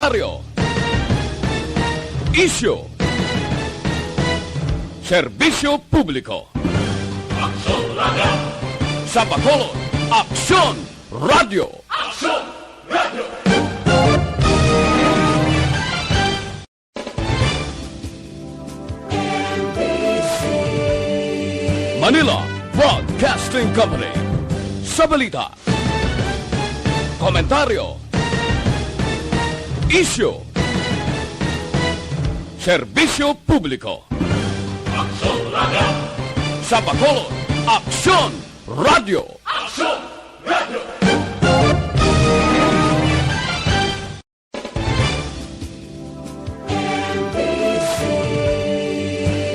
komentaryo, isyu, serbisyo publiko. Aksyon Radio! Sa Bacolod, Aksyon Radio! Aksyon Radio! Manila Broadcasting Company. Sa balita, komentaryo, isyu, serbisyo publiko. Aksyon Radio! Sa Bacolod, Aksyon Radio! Aksyon Radio!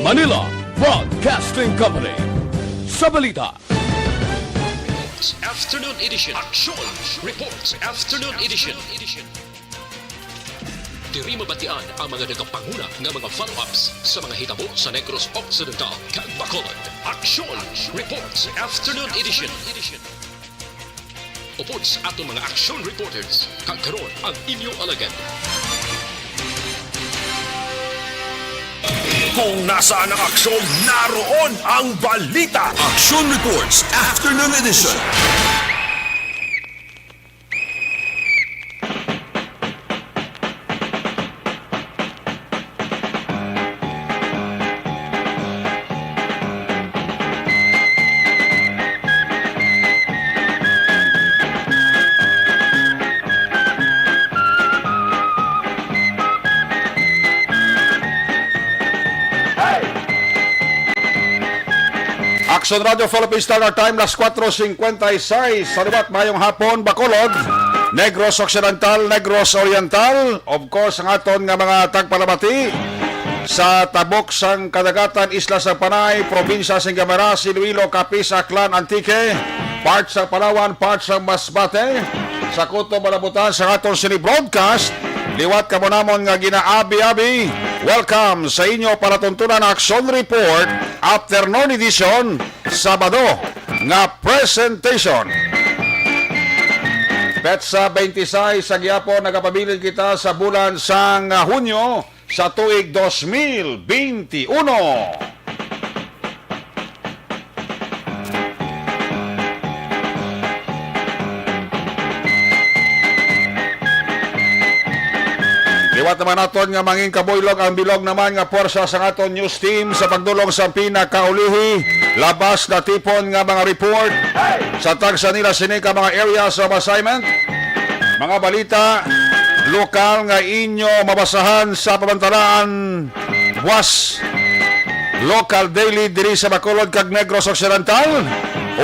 Manila Broadcasting Company. Sa balita, Afternoon Edition. Aksyon Reports Afternoon Edition. Diri mabatian ang mga nagapanguna nga mga follow-ups sa mga hitabo sa Negros Occidental kag Bacolod. Aksyon Reports Afternoon Edition. Upod sa atong mga action reporters, kag karon ang inyong alagad. Kung nasaan ang aksyon, naroon ang balita. Action Reports Afternoon Edition. Aksyon Radio Philippines Standard Time, las 4:56. Salubat, mayong hapon, Bacolod, Negros Occidental, Negros Oriental. Of course, ang aton nga mga tagpalabati sa tabok sang kadagatan, Isla sa Panay, Probinsya sa Gamara, Iloilo, Capiz, Aklan, Antique, part sa Palawan, part sa Masbate, sa Kuto, Malabutan, sa aton sini-broadcast. Liwat ka mo namon nga ginaabi-abi. Welcome sa inyo para tuntunan Action Report Afternoon Edition, Sabado nga presentation. Petsa 26 sa Giapo, nagapabilin kita sa bulan sang Hunyo sa tuig 2021. Liwat naman naton nga manging kabuylog ang bilog naman nga porsa sa aton news team sa pagdulong sa pinakaulihi, labas na tipon nga mga report sa tagsa nila sinika mga areas of assignment, mga balita lokal nga inyo mabasahan sa pamantalaan buwas local daily diri sa Bacolod kag Negros Occidental.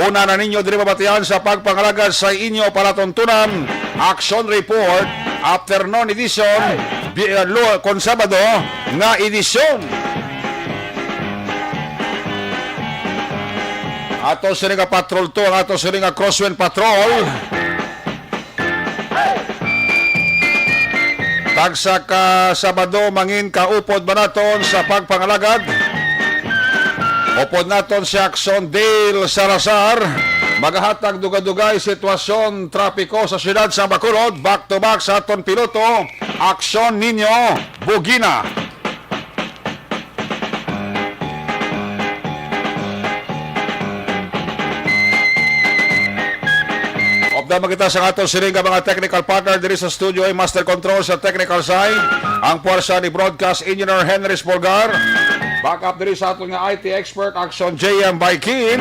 Una na ninyo diri mabatian sa pagpangalagad sa inyo palatuntunan Action Report Afternoon Edition kon Sabado nga edisyon. Ato sila nga patrol to, ato sila nga crosswind patrol. Tagsa ka Sabado mangin kaupod ba naton sa pagpangalagad? Upod naton si Aksyon Dale Salazar, magahatag dugay-dugay sitwasyon trapiko sa siyudad sa Bacolod. Back to back sa aton piloto, Aksyon Ninyo Bugina. Opdama kita sa aton siringa mga technical partner diri sa studio ay Master Control sa technical side, ang puwersa ni Broadcast Engineer Henry Spolgar. Backup diri sa aton nga IT expert Aksyon JM Baikin.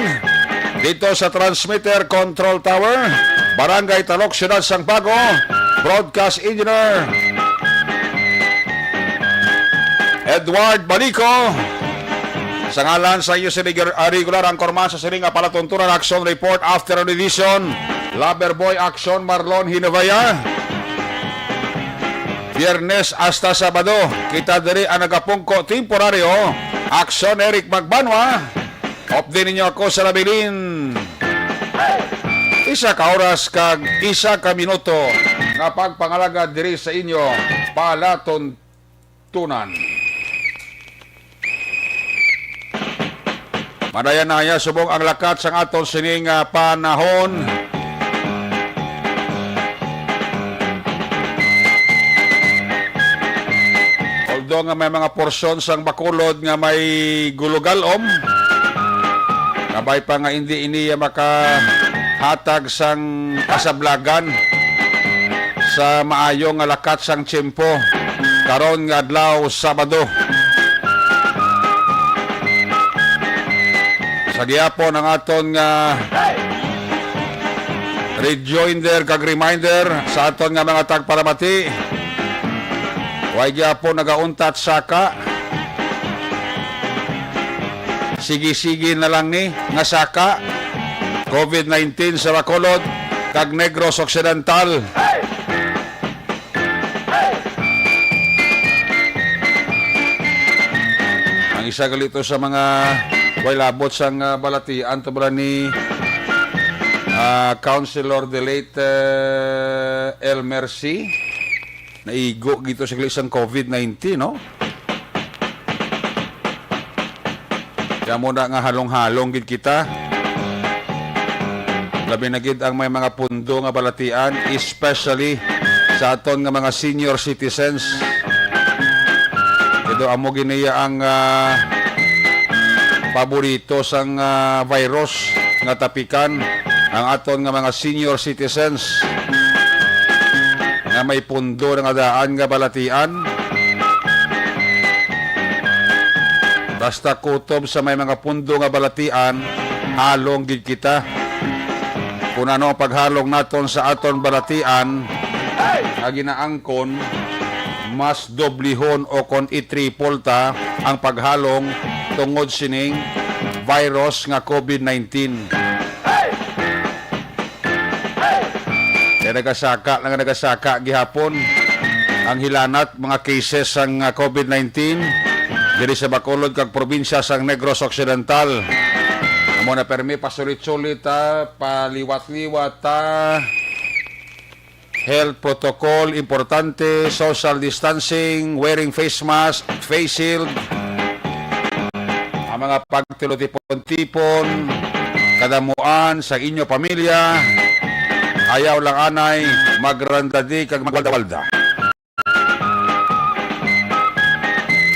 Dito sa Transmitter Control Tower, Barangay Talok, Siyudad Sang Bago, Broadcast Engineer Edward Balico. Sa ngalan sa iyo si regular ang korman sa siringa palatuntunan Action Report Afternoon Edition, Loverboy Aksyon Marlon Hinavaya. Biyernes hasta Sabado, kita diri ang nagapungko temporaryo Aksyon Eric Magbanua. Opdi ninyo ako sa labilin. Isa ka oras kag isa ka minuto nga pagpangalagad diri sa inyo palatuntunan. Madayan na ya subong ang lakat sang aton sining panahon. although nga may mga porsyon sang Bacolod nga may gulugalom, kabay pa nga hindi iniya makahatag sang kasablagan sa maayo nga lakat sang tiyempo karon nga adlaw Sabado. Sa gihapon ang aton nga rejoinder kag reminder sa aton nga mga tagparamati. Way gihapon nagauntat saka. Sige-sige na lang ni nga saka COVID-19 sa Bacolod kag Negros Occidental. Ang isa galito sa mga way labot sang balatian to ni Councilor the late El Mercy naigo gito sa isang COVID-19, no? Kaya muna nga halong-halong gid kita. Labi na gid ang may mga pundo nga balatian, especially sa aton nga mga senior citizens. Ito amo giniya ang paborito sang virus nga tapikan ang aton nga mga senior citizens nga may pundo nga daan nga balatian. Basta kutob sa may mga pundo nga balatian, halong gid kita. Kung ano ang paghalong naton sa aton balatian, nga ginaangkon, mas doblihon o kon i-triple ta ang paghalong tungod sining virus nga COVID-19. Kaya nagasaka gihapon ang hilanat mga cases sang COVID-19 diri sa Bacolod kag probinsya sang Negros Occidental. Amo na permi pasulit-sulit paliwat-liwat health protocol importante, social distancing, wearing face mask, face shield, ang mga pagtilotipon-tipon, kadamuan sa inyo pamilya. Ayaw lang anay, magrandadi kag magwalda-walda.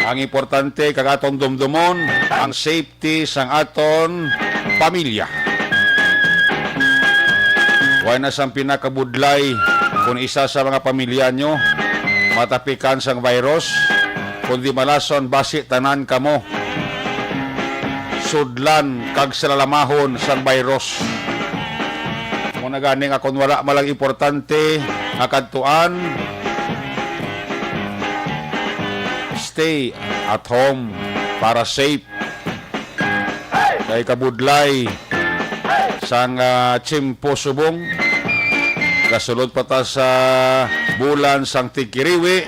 Ang importante kag aton dumdumon, ang safety sang aton pamilya. Way na sang pinakabudlay kung isa sa mga pamilya nyo matapikan sang virus, kundi malason basi tanan kamo. Sudlan kag salalamahon sang virus. Muna gani nga kung wala malang importante nga kadtuan, stay at home para safe. Kay kabudlay sang tsimpo subong kasulod pa ta sa bulan sang tigkiriwi,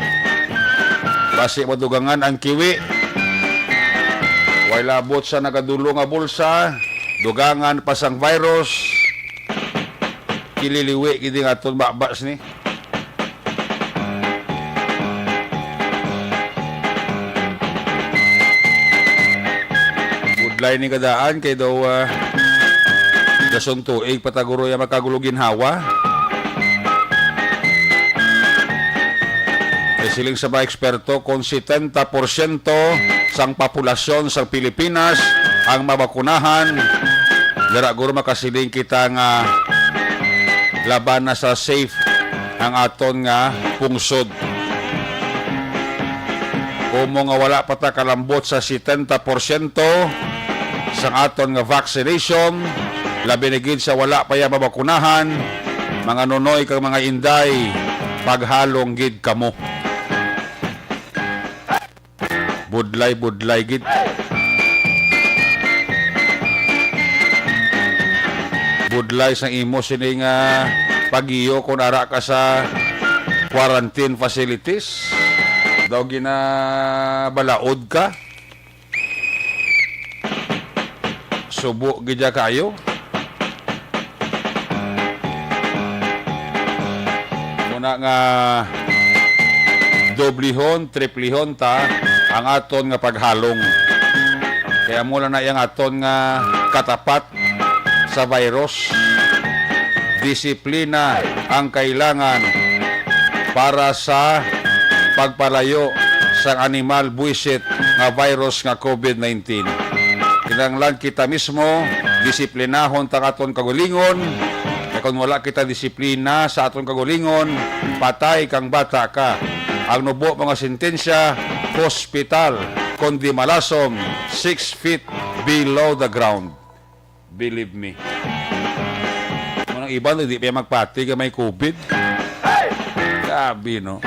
basi madugangan ang kiwi. Way labot sa nagadulo nga bulsa, dugangan pa sang virus. Kililiwi gid nga aton babas ni. Budlay ni kadaan kay daw dasong tuig pataguro ya makagulugin hawa. Siling sa mga eksperto, kung 70% sang populasyon sa Pilipinas ang mabakunahan, daraguro makasiling kita nga laban na sa safe ang aton nga pungsod. Kung nga wala pa ta kalambot sa 70% sang aton nga vaccination, labi na gid sa wala pa ya mabakunahan, mga nunoy kag mga inday, paghalong gid kamo. Budlay gid. Budlay sang imo sini nga pagiyo kung ara ka sa quarantine facilities. Daw ginabalaod ka. Subo gid kayo. Muna nga doblihon, triplihon ta ang aton nga paghalong. Kaya mula na yung aton nga katapat sa virus. Disiplina ang kailangan para sa pagpalayo sang animal buisit nga virus nga COVID-19. Kinahanglan kita mismo disiplinahon ta aton kagulingon. Kaya kung wala kita disiplina sa aton kagulingon, patay kang bata ka. Ang nubo mga sentensya, hospital, kundi malasom 6 feet below the ground. Believe me. Ang iba hindi pa magpati ka may COVID. Grabe, no?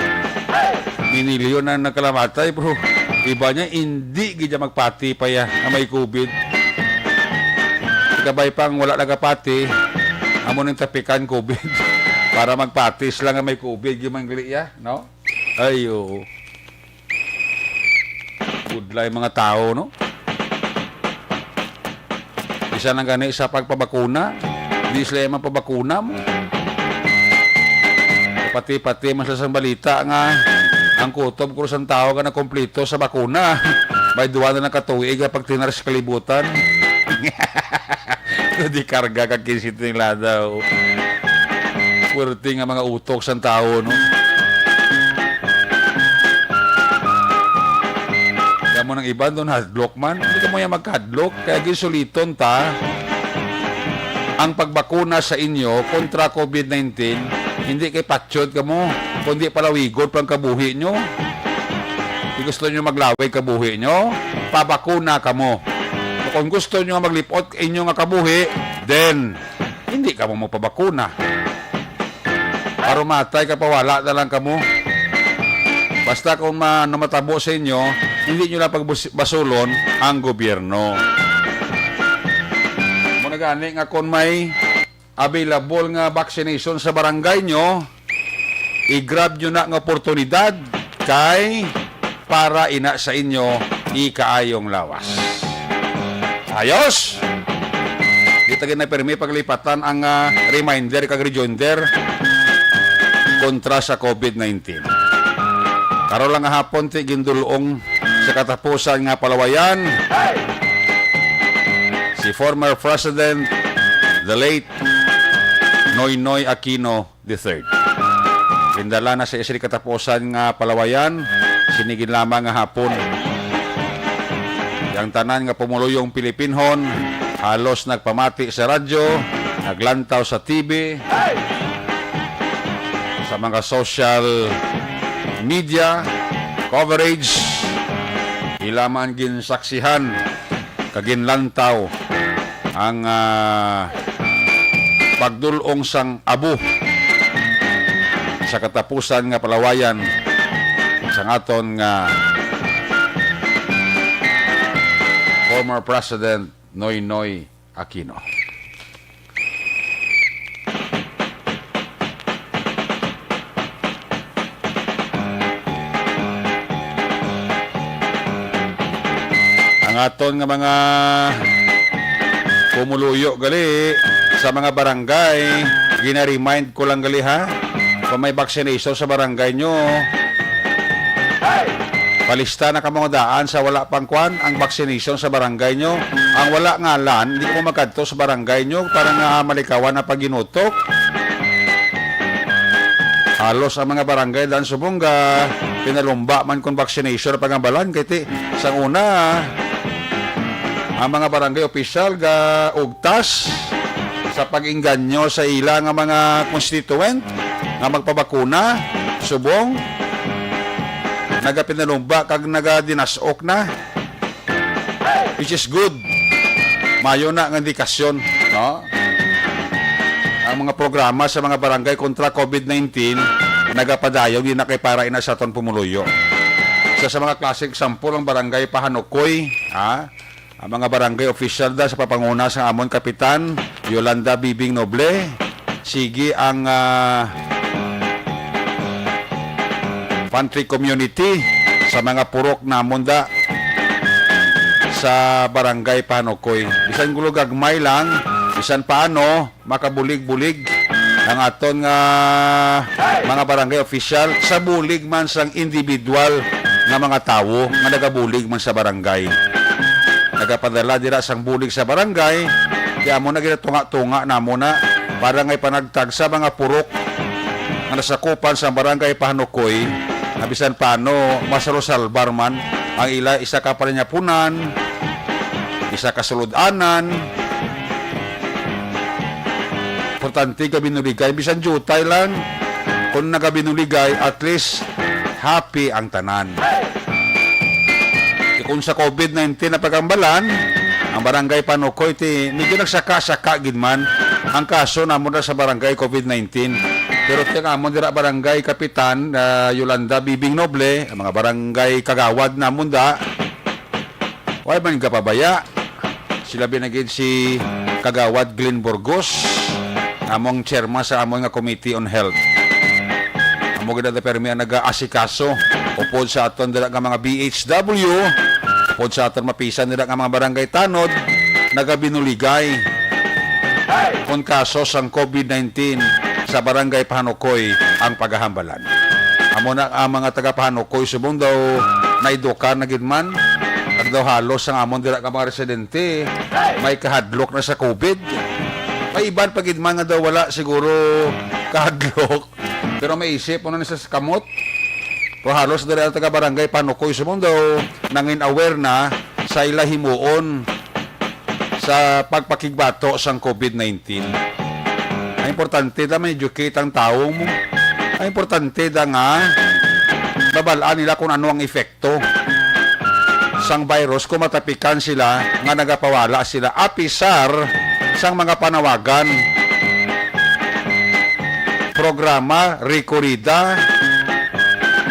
Minilyon na nagkalamatay, bro. Iba niya, hindi gina magpati pa ya na may COVID. Kabay pang wala nagapati, amo nang tapikan COVID. Para magpatis lang na may COVID, gimanggali ya, no? Ayo. Good life mga tao, no? Isa lang gani sa pagpabakuna, di sila mapabakuna mo. Pati-pati masasang balita nga ang kutob kurusang tao ka na kompleto sa bakuna. May duwa na nakatuig pag tinar sa kalibutan. Di karga ka kinsit nila daw. Puwerte nga mga utok sa tao, no? Kaya mo nang iba doon, hadlock man. Hindi ka mo yan magkadlock. Kaya gisuliton ta, ang pagbakuna sa inyo kontra COVID-19, hindi kay patsyod ka mo, kundi palawigod pang kabuhi nyo. Kung gusto nyo maglaway kabuhi nyo, pabakuna ka mo. Kung gusto nyo maglipot inyo nga kabuhi, then, hindi ka mo pabakuna. Para matay ka pa, wala na lang ka mo. Basta kung namatabo sa inyo, hindi nyo lang pagbasulon ang gobyerno. Muna gani nga kung may available nga vaccination sa barangay nyo, i-grab nyo na nga oportunidad kay para ina sa inyo ikaayong lawas. Ayos! Dito na permi paglipatan ang reminder kag rejoinder kontra sa COVID-19. Karon lang nga hapon ti gindulong sa katapusan nga palawayan si former President, the late Noynoy Aquino III. Pindala na sa isri katapusan nga palawayan, sinigin lamang nga hapon. Yang tanan nga pumuluyong Pilipinhon, halos nagpamati sa radyo, naglantaw sa TV, sa mga social media coverage, ilaman ginsaksihan, kaginlantaw ang pagdulong sang abo sa katapusan nga palawayan sa aton nga former President Noynoy Aquino. Ang aton nga mga pumuluyo gali sa mga barangay, gina-remind ko lang gali ha, kung may vaccination sa barangay nyo, palista na ka mga daan sa wala pang kwan ang vaccination sa barangay nyo. Ang wala ngalan, hindi ko magkadto sa barangay nyo para nga malikawan na paginutok. Halos ang mga barangay dan subongga, pinalumba man kung vaccination na pagambalan. Kaya sa una, ang mga barangay official ga ugtas sa pag-inganyo sa ila nga mga constituent nga magpabakuna, subong nagapinalumba kag nagadinasok na, which is good. Mayo na ng indikasyon, no? Ang mga programa sa mga barangay kontra COVID-19 nagapadayaw di na kay para ina sa aton pumuluyo. Sa mga classic example ang barangay Pahanukoy, ha? Ang mga barangay official da sa papanguna sa amon kapitan Yolanda Bibing Noble, sige ang pantry community sa mga purok na munda sa barangay Panukoy. Bisan gulo gagmay lang, bisan paano makabulig-bulig ang aton nga mga barangay official sa bulig man sang individual nga mga tawo nga nagabulig man sa barangay. Nagapadala dira sang bulig sa barangay, kaya mo na ginatunga-tunga na mo na para ngay panagtag sa mga purok nga nasakupan sa barangay Panukoy Nabisan paano, masalusalbar man, ang ila, isa ka palinyapunan, isa ka suludanan, importante ka binuligay, bisan jutay lang, kung nagabinuligay, at least, happy ang tanan. Kung sa COVID-19 na pagambalan, ang barangay Panukoy, medyo nagsaka-saka gidman, ang kaso namon na sa barangay COVID-19. Pero tiyan amon dira barangay Kapitan Yolanda Bibing Noble, ang mga barangay Kagawad namon da. Why man kapabaya? Sila binagid si Kagawad Glenn Burgos, among chairman sa among nga Committee on Health. Amo gid da permi naga-asikaso upod sa aton dira nga mga BHW, upod sa aton mapisan dira nga mga barangay tanod, nagabinuligay kung kaso sang COVID-19 sa barangay Panukoy ang paghahambalan. Amo na ang mga taga Panukoy subong daw naidukan na gidman, kag daw halos ang amon dira ka mga residente may kahadlok na sa COVID. May iban pa gidman nga daw wala siguro kahadlok, pero may isip ano na sa kamot. Pero halos dira ang taga barangay Panukoy subong daw nangin aware na sa ila himuon sa pagpakigbato sang COVID-19. Ang importante da may educate ang tao mo. Ang importante da nga babalaan nila kung ano ang epekto sang virus kung matapikan sila nga nagapawala sila apisar sang mga panawagan, programa, rekorida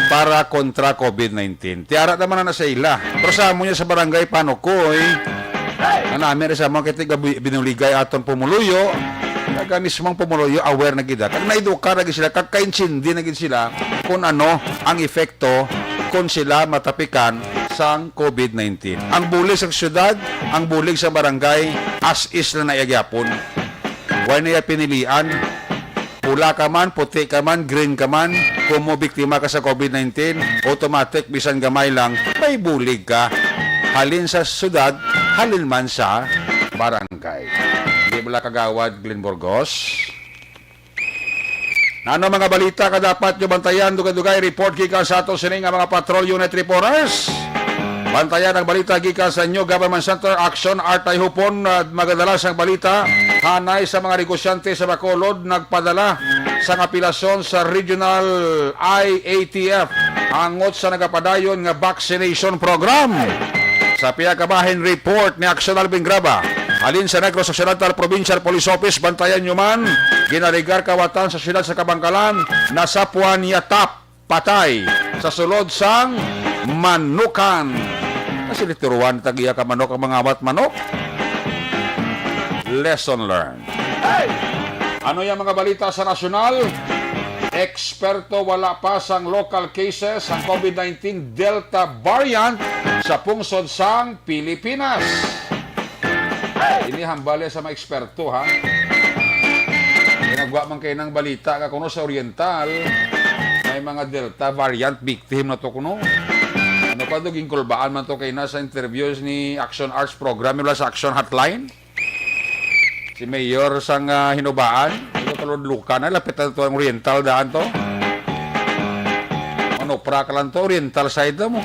para kontra COVID-19. Tiara naman na sa ila. Pero sa amo niya sa barangay Panukoy, ang namin sa mga kitiga binuligay aton pumuluyo, kaga mismong pumuluyo aware na gida. Kag naiduka na sila, kag kaintindi na sila kung ano ang epekto kung sila matapikan sang COVID-19. Ang bulig sa syudad, ang bulig sa barangay, as is na naiagyapon. Huwag na pinilian. Pula ka man, puti ka man, green ka man, kung mo biktima ka sa COVID-19, automatic, bisan gamay lang, may bulig ka. Halin sa syudad, halin man sa barangay. Hindi bala Kagawad Glenn Burgos. Ano mga balita ka dapat nyo bantayan, dugay-dugay report gikan sa ato sining nga mga patrol unit reporters. Bantayan ang balita gikan sa inyo Government Center Aksyon Artay Hupon, magdala sang balita hanay sa mga negosyante sa Bacolod nagpadala sa apilasyon sa Regional IATF angot sa nagapadayon nga vaccination program. Sa piyakabahin report ni Aksyon Alvin Graba, halin sa Negros Occidental Provincial Police Office, bantayan nyo man, ginaligar kawatan sa siyudad sa Kabangkalan, nasapuan yatap, patay, sa sulod sang Manukan. Kasi lituruan, tagiya ka manok ang mga awat manok. Lesson learned. Ano yung mga balita sa nasyonal? Eksperto wala pa sang local cases ang COVID-19 Delta variant sa pungsod sang Pilipinas. Ini hambali sa mga eksperto ha. Nagwa man kayo ng balita ka kuno sa Oriental, may mga Delta variant victim na to kuno. Ano pa to gingkulbaan man to kayo na sa interviews ni Aksyon Arts Program mula sa Aksyon Hotline. Si Mayor sang hinubaan, ito talod luka na, lapit na ito ang Oriental daan to. Ano, pra ka lang to, Oriental side mo.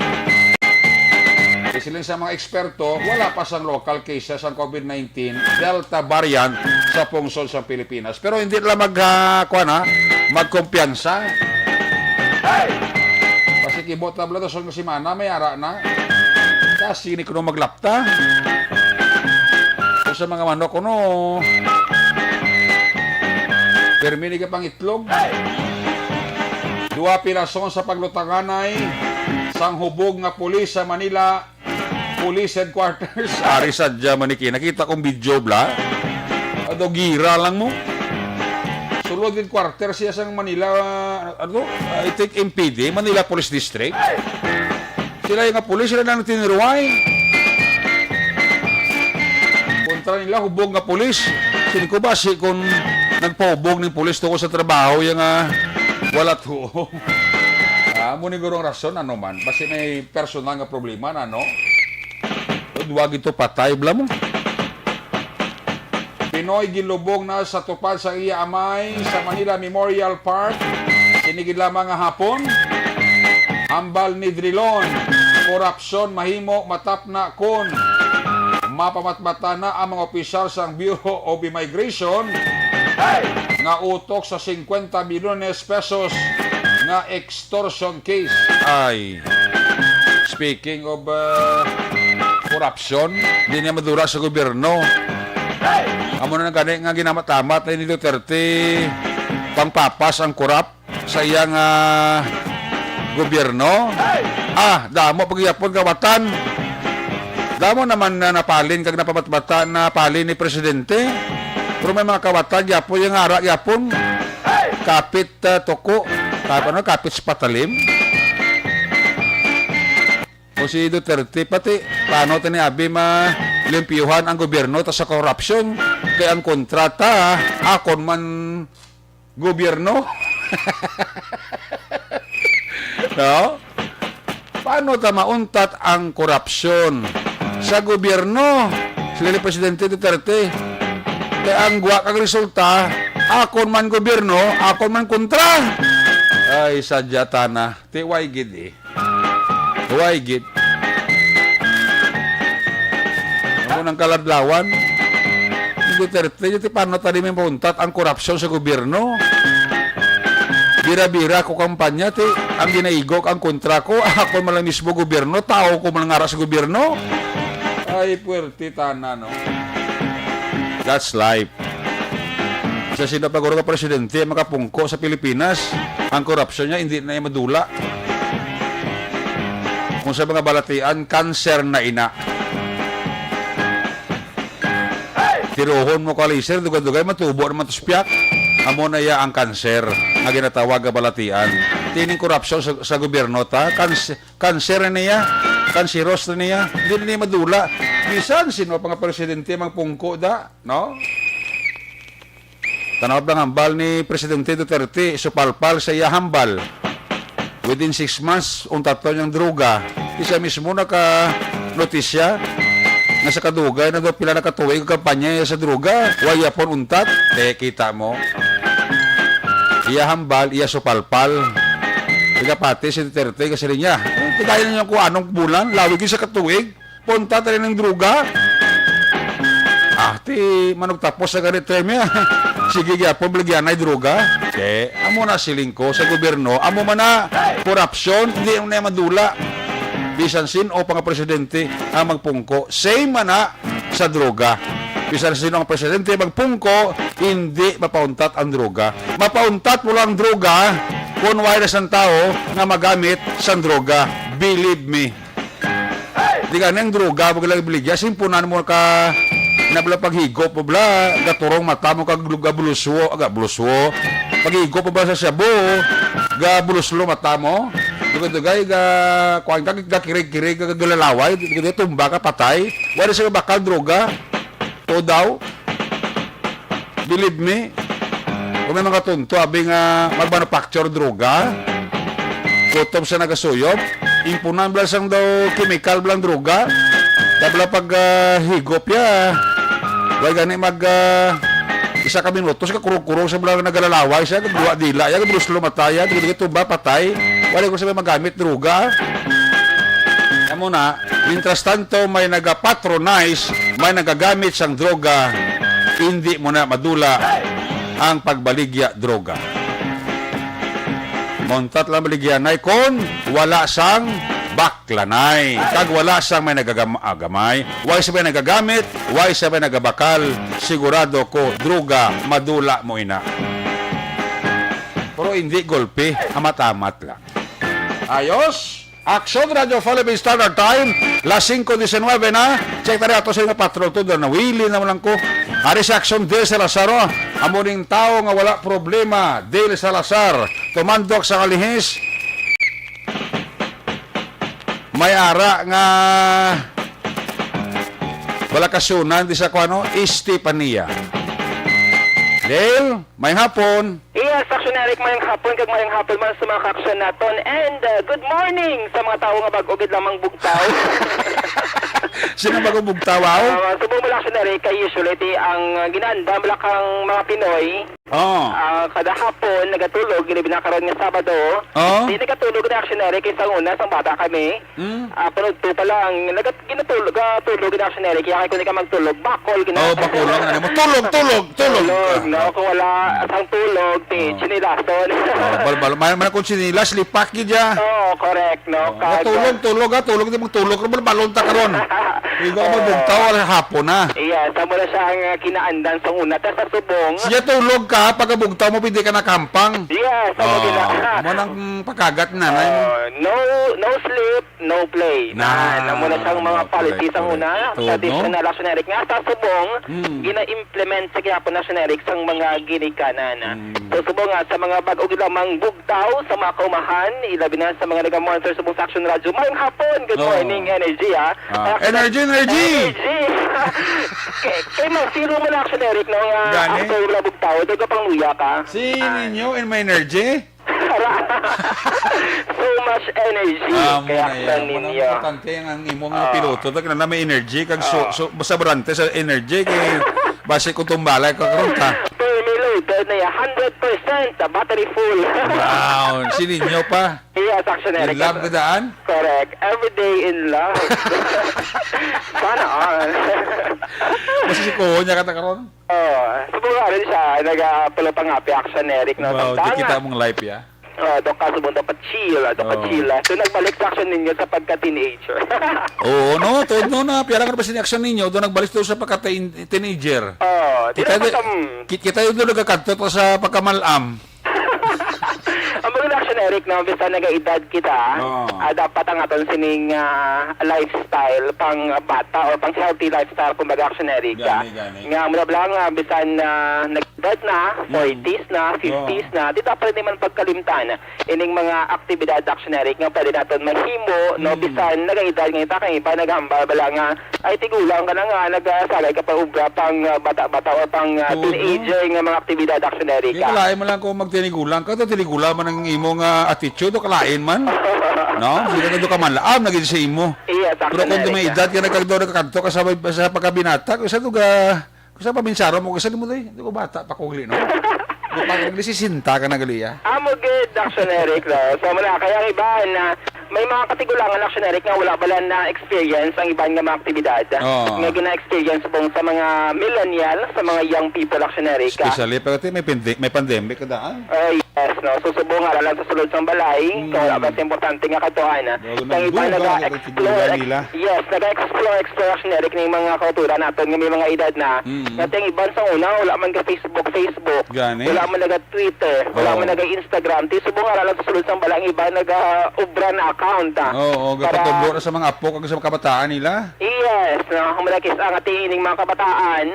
Isiling sa mga eksperto, wala pa sang local cases ang COVID-19 Delta variant sa pungsod sa Pilipinas. Pero hindi nila magkumpiyansa. Kasi kibot na blado sa simana, may ara na. Kasi hindi ko na maglapta. Sa mga manok ko no permini ka pang itlog. Dua pirason sa paglutanganay sang hubog nga pulis sa Manila Police Headquarters. Ari sadya maniki nakita kong video bla ado gira lang mo sulod din quarter siya sang Manila I think MPD Manila Police District. Sila yung nga pulis sila nang tiniruay kontra nila hubog nga pulis. Sini ko ba si kung nagpahubog ng pulis to ko sa trabaho yung wala to. Muni gurong rason ano man. Basta may personal nga problema na no. Duwag ito patay bla mo. Pinoy gilubog na sa tupad sa iya amay sa Manila Memorial Park. Sinigid lamang nga hapon. Hambal ni Drilon, korupsyon mahimo matapna kon mapamatmata na ang mga opisyal sa Bureau of Immigration nga utok sa 50 milyones pesos nga extortion case. Ay, speaking of corruption, hindi niya madura sa gobyerno. Amo na gani nga ginamatamat ni Duterte pangpapas ang korap sa iyang gobyerno. Damo pagyapon kawatan. Damo naman na napalin kag napamatbata na palin ni presidente. Pero may mga kawatan yapon yung ara yapon kapit toko, kapit sa patalim. O si Duterte pati paano tani abi limpiyuhan ang gobyerno ta sa corruption kay ang kontrata akon man gobyerno. No? Paano ta mauntat ang korupsyon sa gobyerno? Sila ni Presidente Duterte. Kaya ang guwa kang resulta, akon man gobyerno, akon man kontra. Ay, sadya tana. Ti waygid eh. Waygid. Ano nang kaladlawan? Duterte, ti paano tadi may mauntat ang korupsyon sa gobyerno? Bira-bira ko kampanya, ti ang ginaigok ang kontra ko, ako man lang mismo gobyerno, tao ko man ngara sa gobyerno. Ay, puwerte tana, no? That's life. Sa sinapaguro ka presidente, makapungko sa Pilipinas, ang korupsyon niya hindi na madula. Kung sa mga balatian, cancer na ina. Tiruhon mo kalisir, dugay-dugay, matubo naman tuspyak. Amo na ya ang kanser nga ginatawag nga balatian. Tining korupsyon sa gobyerno ta, kanser niya, kanseros niya, hindi na niya madula. Bisan sino pa nga presidente mangpungko da, no? Tanawad lang hambal ni Presidente Duterte, supalpal sa iya hambal. Within 6 months, untat niyang droga. Isa mismo naka-notisya nga sa kadugay na doon pila nakatuwig ang kampanya sa droga. Waya po untat, kita mo. Iya hambal, iya supalpal. Tiga pati si Duterte kasi rin niya. Tigayin niya kung anong bulan, lawig sa katuwig. Punta tayo ng droga. Ti manog tapos sa ganit tremya. Sige gyapon bligyan ay droga. Amo na silingko sa gobyerno, amo man na korupsyon, hindi na madula. Bisan sin o pang presidente ang magpungko, same man na sa droga. Bisan sino ang presidente magpungko, hindi mapauntat ang droga. Mapauntat mo lang droga kung wireless ang tao na magamit sa droga. Believe me. Di ka nang droga, pag lang biligya, simpunan mo ka nabla paghigop mo bla, gaturong mata mo ka gabuluswo, paghigop mo bla sa shabu, gabuluslo mata mo, dugay kuan ka kirig-kirig galalaway, tumba ka patay, wala sa bakal droga, to daw, believe me, kung may mga tunto, abi nga magmanufacture droga, kutob sa nagasuyop, impunan bla sang daw chemical blang droga, dabla pag higop ya, wala gani isa ka minutos ka kurong-kurong sa mga nagalalaway siya, nagduwa dila, yan bruslo mataya, tigil ba patay, wala ko sabi magamit droga. Yan muna, mientras tanto may nagapatronize, may nagagamit sang droga, hindi mo na madula ang pagbaligya droga. Montat lang baligyanay kon wala sang baklanay. Kag wala sang may nagagamay, way sa may nagagamit, way sa may nagabakal, sigurado ko droga madula mo ina. Pero hindi golpe, amat-amat lang. Ayos. Aksyon Radio Philippine Standard Time, las 5:19 na. Check tayo ato sa mga patrol to na nawili na lang ko. Ari sa Aksyon Del Salazar, amuning tao nga wala problema. Del Salazar, tumandok sa kalihis. May ara nga wala kasunan di sa kuano, Estefania. Del, may hapon. Yes, Aksyon Eric, mayang hapon kag mayang hapon man sa mga kaksyon naton. And good morning sa mga tao nga bag-ugid lamang bugtaw. Sino bago bugtawaw? Subong mo lang, Aksyon Eric, kay usually ang ginanda malakang mga Pinoy Oh. Kada hapon, nagatulog, binakaroon nga Sabado. Oh. Di nagatulog na actionary kaysa una, sang bata kami. Pero ito pa lang, ginatulog na actionary, kaya kung hindi ka magtulog, bakol, Oh, bakulang na mo. Tulog. Tulog, no? Kung wala asang tulog, chinilason. Bal man kung sinilas lipak gid ya. Oo, correct, no? Tulog di magtulog ro balon ta karon. Igo mo bugtaw hapon na. Iya, sa mo na siyang kinaandan sa una, tas sa subong. Siya tulog ka pag bugtaw mo pwede ka na kampang. Iya, sa mo gina. Mo nang pagkagat na. No sleep, no play. Mo na siyang mga policies ang una. Traditional actionary nga sa subong, gina-implement sa gyapon actionary sang mga ginikanan. So subong nga sa mga bag-og lamang bugtaw sa mga kaumahan, ilabi na sa mga nag-monitor subong sa Aksyon Radio. Mayong hapon, good morning, energy ha. Energy. Kay zero mo na actionary no Gani? after la bugtaw, daga pang luya ka. Si ninyo in my energy. So much energy kaya sa ninyo. Importante ang imong piloto dagg na may energy kag so basta brante sa energy kay base ko tumbalay ka karon ta. Fully loaded na 100% battery full. Wow, si ninyo pa. Yes, actionary. In love ka daan? Correct. Every day in love. Sana all. Basta si Kuho niya ka ta karon. Subukan rin siya. Nag-pulo pang happy actionary. No? Wow, kita mong life ya. Doon ka subong dapat chill. So nagbalik sa action ninyo sa pagka-teenager. Oo, no, todo no na piyara ka pa sa action ninyo, do nagbalik to sa pagka-teenager. Kita yung doon nagkakadto to sa pagkamalam. Ang mga actionary na bisa nag-edad kita, dapat ang aton sining lifestyle pang bata o pang healthy lifestyle kung mag-actionary ka. Nga mula lang bisan nag-edad na, 40s na, 50s na, di dapat rin naman pagkalimtan ining mga aktibidad actionary nga pwede natin mahimo, no, bisan nag-edad nga ita kang iba naghambal bala nga ay tigulang ka na nga nagsagay ka pa ubra pang bata-bata o pang teenager nga mga aktibidad actionary ka. Kalain mo lang kung magtinigulang ka, to tinigulang man ang imong attitude o kalain man. No? Sila na do ka man laam naging sa imo. Yes, pero kung may edad ka nagkagdo ka sa pagkabinata, kung sa duga, kung sa pabinsaro mo, kasi mo doy, ko bata pa kugli, no? Kung pag sisinta ka na gali, Amo good actionary, no? So muna, kaya ang iba na may mga katigulangan actionary nga wala bala na experience ang iba nga mga aktibidad. Nga gina-experience sa mga millennial, sa mga young people actionary ka. Especially, pero may pandemic ka daan. Yes, no? Susubo nga lang sa sulod ng balay. Kung wala importante nga katuan. Ang iba nag-explore. Yes, nag-explore actionary ng mga kauturan natin nga may mga edad na. Nga ang iba sa una, wala man ka Facebook. Wala man nag-Twitter. Wala man nag-Instagram. Susubo nga lang sa sulod ng balay. Ang iba nag-ubra na account. Oo, gapatubo na sa mga apo kag sa mga kabataan nila. Yes, no? Malakis ang ating ining mga kabataan,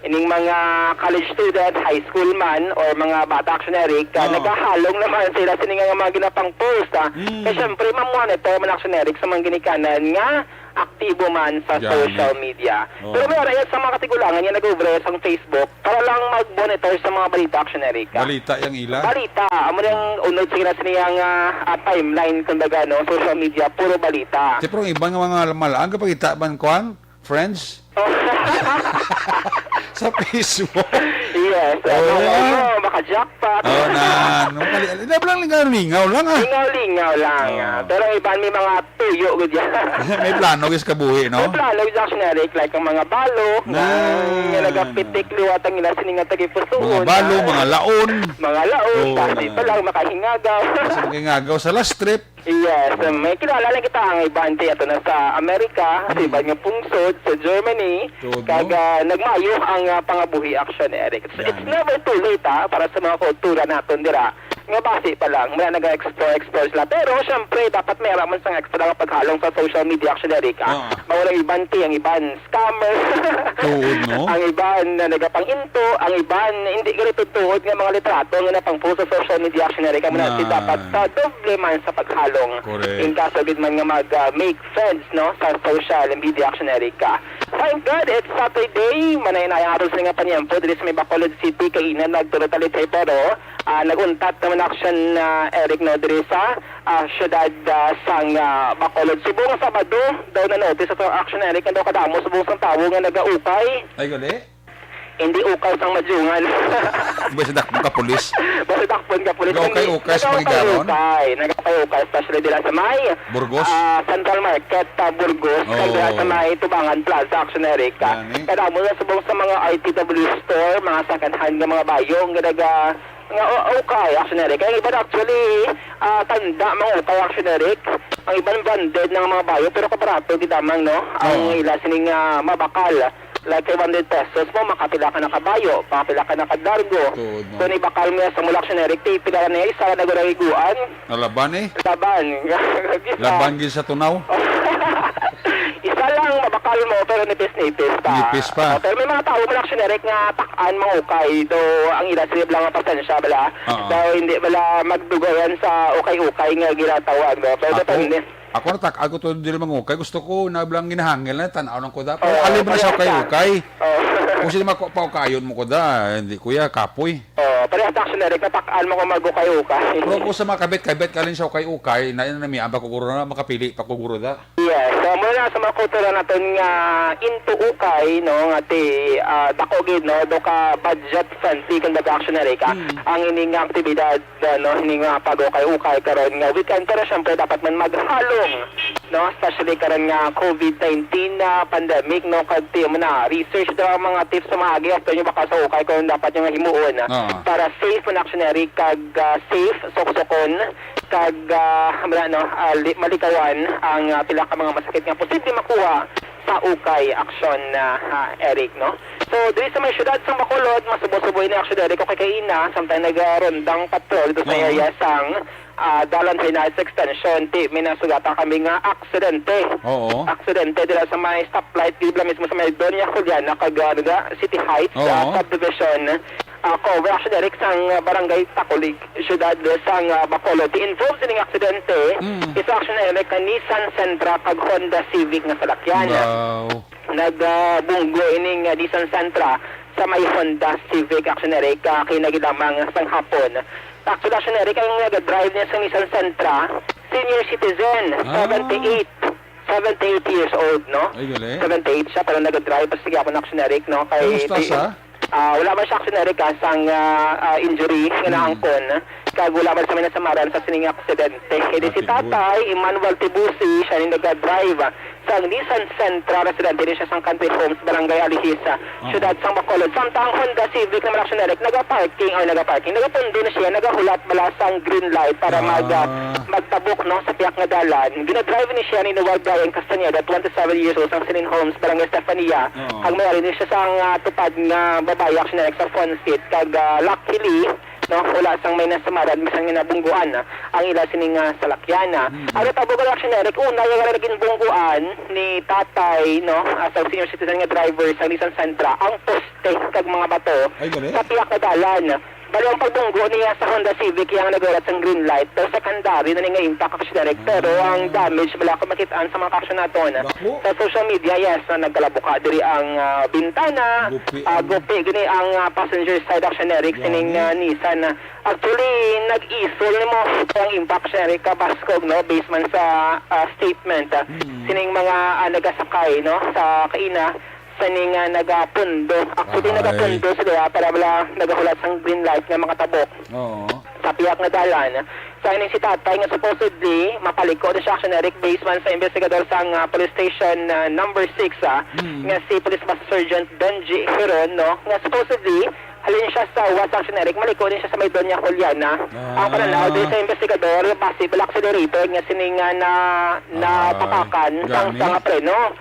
ining mga college student, high school man, or mga bata actionary, naghahalong naman sila sining nga mga ginapang post. Kaya syempre, mamonitor man actionary sa mga ginikanan nga aktibo man sa social media. Pero meron yan sa mga katigulangan yan nag-over sa Facebook para lang mag-monitor sa mga balita actionary ka. Balita yung ila? Balita. Amo nang unod sila sa niyang timeline kumbaga no, social media, puro balita. Pero ibang mga malaan kapag itaban kuan, friends? Sa Facebook. Yes. Maka-jackpot. Lingaw lang Lingaw lang. Pero iban may mga tuyo gud yan. May plano gis kabuhi, no? May plano gis actionary like ang mga balok, nga nagapitik liwat ang ila sininga tagipusoon. Mga balo, mga laon. Kasi pa lang makahingagaw. Makahingagaw sa last trip. Yes, may kilala lang kita ang ibante ato na sa Amerika, sa iba nga pungsod sa Germany, kaga nagmayo ang pangabuhi actionary. It's never too late para sa mga kultura naton dira. Nga base pa lang, may nag-explore sila. Pero syempre, dapat may raman sa extra nga paghalong sa social media actionary ka. Mawalang ibante, ang iban scammer. No? Ang iban na nagapang-into, ang iban hindi ganito tuod nga mga litrato nga napang-post sa social media actionary ka. Dapat sa doble man sa paghalong. In kaso gid man nga mag-make friends no sa social media actionary ka. Thank God, it's Saturday. Manay-nayang aral sa nga panyempo. Dili sa may Bacolod City, kainan nagturutalit sa pero naguntat naman action Eric no diri sa syudad sang Bacolod. Subong Sabado daw na notice sa action Eric daw kadamo subong sang tawo nga nagaupay. Ay gali? hindi ukaw sang madyungan. Basta dakpon ka pulis. Basta takpon ka pulis. Nagukay-ukay sa pagigaraon? Nagukay-ukay, especially dila sa may Burgos? Central Market, Burgos. Oh. Kaya dila sa may Tubangan Plaza, Aksyon Eric. Kaya mo na subong sa mga RTW store, mga second hand nga mga bayong, nga okay, Aksyon Eric. Kaya iba actually, tanda mga okay, Aksyon Eric. Ang ibang branded ng mga bayo, pero kabarato, gidamang, no? Ang ila sining mabakal. Like 500 pesos mo, makapila ka na kabayo, makapila ka na kadargo. Kung ibakal mo sa mula Aksyon Eric, pila na isa na nagurayguan. Nalaban eh? Laban. Laban gid sa tunaw? Isa lang mabakal mo, pero nipis-nipis pa. Nipis pa. Pero may mga tao mo na Aksyon Eric nga takaan mga ukay. Do ang ila silib lang ang pasensya, bala. Daw hindi bala magdugoyan sa ukay-ukay nga ginatawag. Pero depende. Ako to dili mangukay. Gusto ko na blang ginahangil na tanaw ng kuda. Pero alim na siya ukay-ukay. Kung sila paukayon mo kuda, hindi kuya, kapoy. Pero at Aksyon Eric, napakaan mo kung mag-ukay-ukay. Pero kung sa mga kabit-kabit ka rin sa ukay-ukay, na namiyan ba kuguro na, makapili pa kuguro da. Yes, so muna sa mga kultura natin nga into ukay, no, nga ti dakogid, no, do ka budget friendly kung Aksyon Eric, ang ining aktibidad, no, ining pag-ukay-ukay karon nga weekend, pero syempre dapat man maghalong, no, especially karon nga COVID-19 pandemic, no, kagti mo na research daw mga tips sa mga agi after nyo baka sa ukay kung dapat nyo himuon para safe man Aksyon Eric, kag safe sok-sokon, kag malikawan ang pila ka mga masakit nga posible makuha sa ukay Aksyon Eric, no? So diri sa may syudad sa Bacolod, masubo-suboy ni Aksyon Eric okay kay ina, samtang nagrondang patrol do sa area sang Dalan Finance Extension, may nasugata kami nga aksidente. Aksidente dila sa may stoplight, dila mismo sa may Doña Juliana, kag City Heights, subdivision. Cover Aksyon Eric sang barangay Tacolig, syudad sang Bacolod. Involved sining aksidente, isa Aksyon Eric ka Nissan Sentra kag Honda Civic nga salakyan. Nagbunggo ining Nissan Sentra sa may Honda Civic Aksyon Eric kinagilamang sang hapon. Actually, Aksyon Eric, ang nag-drive niya sa Nissan Sentra, senior citizen, 78 years old, no? 78 siya, pero nag-drive. Sige ako na Aksyon Eric, no? Kamusta siya? Wala man siya Aksyon Eric, sang injury, nga naangkon. Kag wala man sa may nasamaran sa sining aksidente. Kaya si tatay, Emmanuel Tibusi, siya yung nag-drive sa Nissan Sentra, residente din siya sa Country Homes, Barangay Alihisa, syudad sang Bacolod. Samtang Honda Civic naman Aksyon Eric, nagapundo na siya, nagahulat bala sang green light para magtabok, no, sa tiyak nga dalan. Ginadrive ni siya ni Nuwag Brian Castaneda, 27 years old, sang Sinin Homes, Barangay Estefania. Ang mayari ni siya sang tupad nga babae Aksyon Eric sa front seat, kag luckily, no, wala sang may nasamaran, bisan nga nabungguan ang ila sining salakyana. Ang tabugan Aksyon Eric, una yung naging bungguan ni tatay, no, sa senior citizen nga driver sa Nissan Sentra, ang poste kag mga bato sa tiyak na dalan. Bali ang pagbunggo niya sa Honda Civic yung nagalat sa green light, pero secondary na nga impact Aksyon Eric, pero ang damage wala ko makitaan sa mga aksyon naton. Sa social media, yes, na nagkalabuka diri ang bintana, gupi, gini ang passenger side Aksyon Eric, sining Nissan. Actually, nag-isol ni mo ang impact Aksyon Eric, kabaskog, no, based man sa statement, sining mga nagasakay, no, sa kaina, saning nagapundo. Actually, nagapundo sila para wala nagahulat sang green light ng mga tabok. Sa piyak na dalan. Sa ining si tatay nga supposedly mapaliko na siya Aksyon Eric based man sa investigador sang police station number 6 nga si Police Master Sergeant Benji Heron, no, nga supposedly halin siya sa West Aksyon Eric, maliko din siya sa may Doña Juliana. Ang pananaw din sa investigador, possible accelerator nga sining na tapakan sang preno.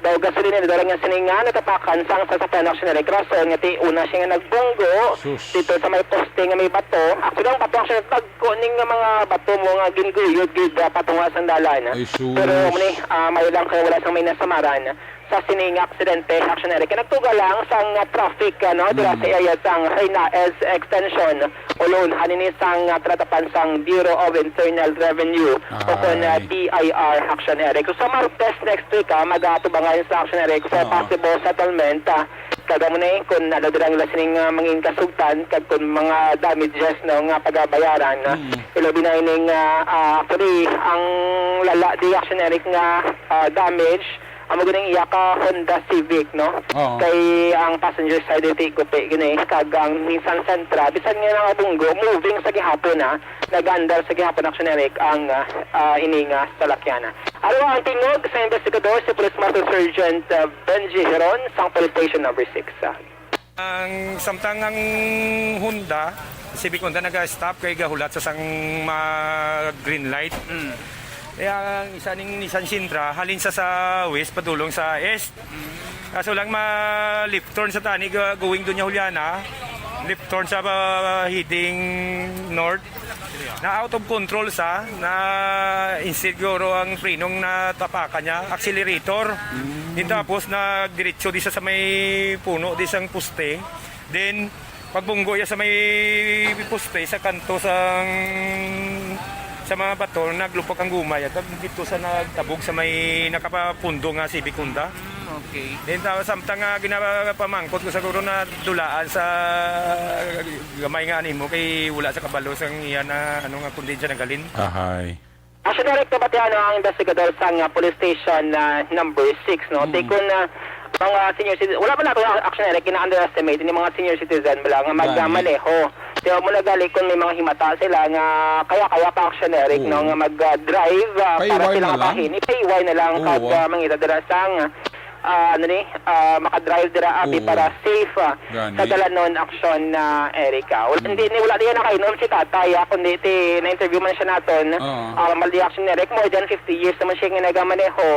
Daw gasolina daw nga sininga natapakan sang sasakyan Aksyon Eric, rason nga ti una siya nga nagbunggo dito sa may poste nga may bato. Actually ang bato Aksyon Eric, pagkuning nga mga bato mo nga ginguyod gid patunga sa dalan. Pero muni may lang kaya wala sang may nasamaran sa sining aksidente Aksyon Eric. Nagtuga lang sang traffic, no, dira sa area sang Reynaez Extension ulon hanini sang tratapan sang Bureau of Internal Revenue o kon BIR Aksyon Eric. So sa Martes next week magatubangan sa Aksyon Eric for possible settlement. Kada mo na kung nadadrang la sining mangin kasugtan kag kung mga damages, no, nga pagabayaran. Ilabi na ining actually ang lala di Aksyon Eric nga damage amo ganing iya ka Honda Civic, no? Oo. Kay ang passenger side iti gupi gini kag ang Nissan Sentra bisan nga nakabunggo moving sa gihapon na nagandar sa gihapon Aksyon Eric ang ininga salakyan. Ano ang tingog sa investigador si Police Master Sergeant Benji Heron sa Police Station number 6. Ang samtang ang Honda, Civic Honda nag-stop kay gahulat sa sang green light. Kaya ang isa ning Nissan Sentra halin sa west padulong sa east. Kaso lang ma-left turn sa tani going doon niya Juliana. Left turn sa heading north. Na out of control sa na insiguro ang prenong na tapakan niya, accelerator. Tapos na diretso di sa may puno di sang poste. Then pagbunggo ya sa may poste sa kanto sa mga bato, naglupok ang gumay at dito sa nagtabog sa may nakapapundo nga Civic Honda. Okay. Then samtang nga ginapamangkot ko siguro na dulaan sa gamay nga animo kay wala sa kabalo sang iya na ano nga kundi dyan nagalin. Ahay. Aksyon Eric, kabatihan ang investigador sa police station number 6, no? Tikon na mga senior citizen, wala pa nato Aksyon Eric, kina-underestimate ni mga senior citizen lang nga magmaneho. Diba mo nagali kung may mga himata sila nga kaya pa Aksyon Eric, no? Nga mag-drive para sila kapahin. Ipaiway na lang kag mangita dira sang makadrive dira abi para safe sa dalanon Aksyon Erika. Wala diyan nakainom si tatay kundi na-interview man siya naton mali Aksyon Eric more than 50 years naman siya nga nagamaneho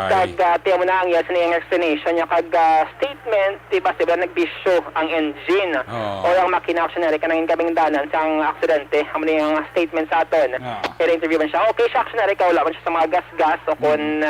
kag tiyan mo na ang yes na yung explanation niya kag statement diba nagbisyo ang engine o ang makina Aksyon Eric nangin kaming danan sa ang aksidente amo yung statement sa aton kaya interview man siya okay siya Aksyon Eric wala man siya sa mga gas-gas o kung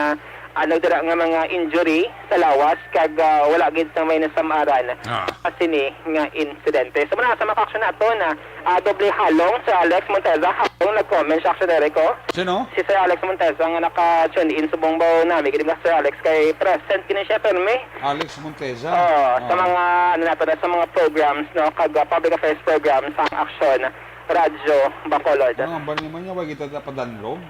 ano dira nga mga injury sa lawas kag wala gid sa may nasamaran kasi ni nga insidente. So muna sa maka-aksyon nato na doble halong sa Alex Monteza hapong nag-comment sa Aksyon Eric ko. Sino? Si Sir Alex Monteza nga naka-tune in sa bongbaw namin kini Sir Alex kay present kini siya perme. Alex Monteza. Sa mga ano nato sa mga programs no kag public affairs programs sa Aksyon Radyo Bacolod. Ano ba naman niya wag kita padanlog?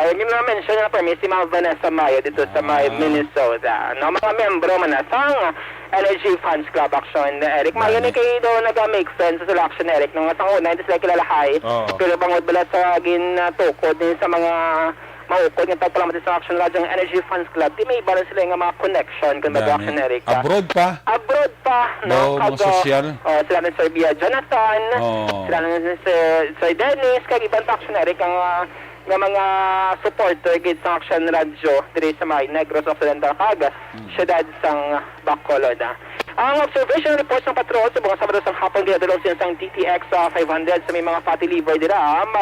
Yung na-mention na permis si Ma'am Vanessa Mayo dito sa may Minnesota. No, mga membro man na sang Energy Funds Club Aksyon Eric. Mayo ni kayo daw nag-make friends sa Aksyon Eric. Nung sa una, hindi sila kilalahay. Pero bangod bala sa gintukod din sa mga maukod ng tagpalamat sa Aksyon Radio ng Energy Funds Club. Di may iba rin sila yung mga connection kung Aksyon Eric. Abroad pa? Abroad pa. No, mga sosyal? Sila ng Sir Bia Jonathan. Sila ng Sir Dennis. Kaya ibang Aksyon Eric ang mga supporter gid sa Aksyon Radio diri sa may Negros Occidental Cagas, siyudad sang Bacolod. Ang observation reports ng patrol sa mga Sabado sang hapon dito dalawang sinsang TTX 500 sa may mga fatty liver dira ang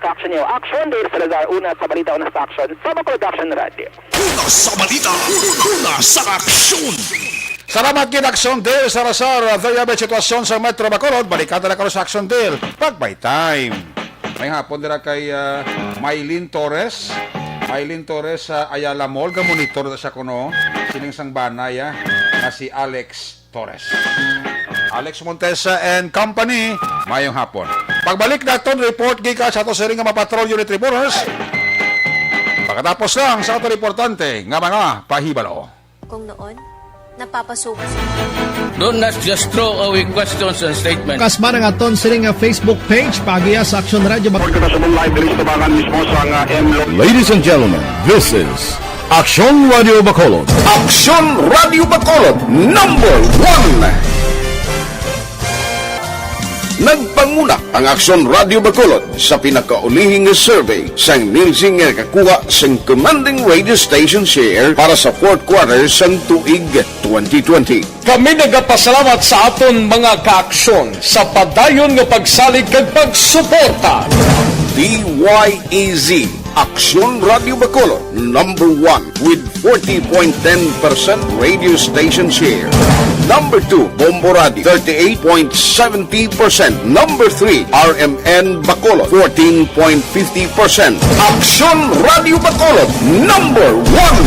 Aksyon niyo. Aksyon Dave Salazar, una sa balita, una sa aksyon sa Bacolod Aksyon Radio. Una sa balita, una sa aksyon. Salamat kid Aksyon Dale Salazar. Dayabe sitwasyon sa Metro Bacolod. Balikan na sa Aksyon Dale. Pagbay time. May hapon dira kay Maylin Torres. Maylin Torres sa Ayala Mall. Gamonitor na siya kuno. Sining sang banay na si Alex Torres. Alex Montesa and Company, mayong hapon. Pagbalik natin, report gika sa ato siring nga mapatrol unit reporters. Pagkatapos lang sa ato reportante nga mga pahibalo. Kung noon, napapasukan sa Do not just throw away questions and statements. Kasma ng aton siring nga Facebook page pagiya sa Aksyon Radio. Ladies and gentlemen, this is Aksyon Radio Bacolod. Aksyon Radio Bacolod, number 1. Nagpanguna ang Aksyon Radio Bacolod sa pinakaulihing survey sa Nielsen nga kakuha sa commanding radio station share para sa fourth quarter sa tuig 2020. Kami nagapasalamat sa aton mga kaaksyon sa padayon nga pagsalig kag pagsuporta. DYEZ Aksyon Radio Bacolod, number 1 with 40.10% radio station share. Number 2, Bombo Radio, 38.70%. Number 3, RMN Bacolod, 14.50%. Aksyon Radio Bacolod, number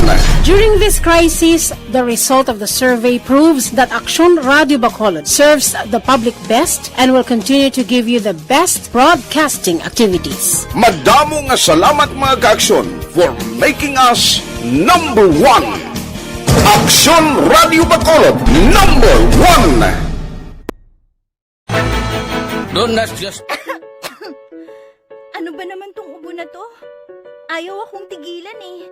1. During this crisis, the result of the survey proves that Aksyon Radio Bacolod serves the public best and will continue to give you the best broadcasting activities. Madamo nga salamat mga ka-aksyon for making us number 1. Aksyon Radio Bacolod, number 1. Ano ba naman tong ubo na to? Ayaw akong tigilan eh.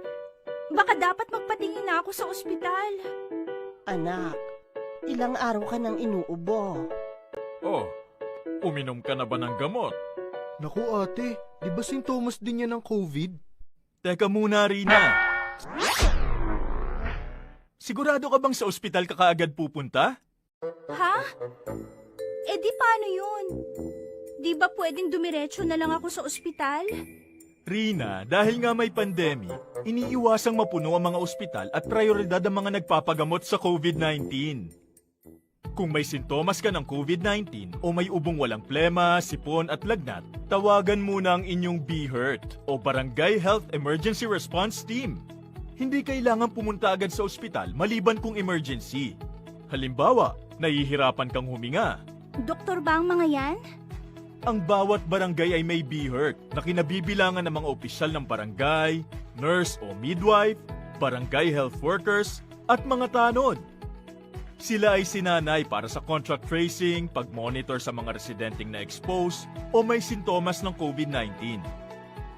Baka dapat magpatingin na ako sa ospital. Anak, ilang araw ka nang inuubo. Oh, uminom ka na ba ng gamot? Naku ate, di ba sintomas din yan ng COVID? Teka muna, Rina. Sigurado ka bang sa ospital ka kaagad pupunta? Ha? Eh di paano yun? Di ba pwedeng dumiretso na lang ako sa ospital? Rina, dahil nga may pandemic, iniiwasang mapuno ang mga ospital at prioridad ang mga nagpapagamot sa COVID-19. Kung may sintomas ka ng COVID-19 o may ubong walang plema, sipon at lagnat, tawagan muna ang inyong BHERT o Barangay Health Emergency Response Team. Hindi kailangan pumunta agad sa ospital maliban kung emergency. Halimbawa, nahihirapan kang huminga. Doktor ba ang mga yan? Ang bawat barangay ay may BHERT na kinabibilangan ng mga opisyal ng barangay, nurse o midwife, barangay health workers, at mga tanod. Sila ay sinanay para sa contract tracing, pag-monitor sa mga residenteng na-expose o may sintomas ng COVID-19.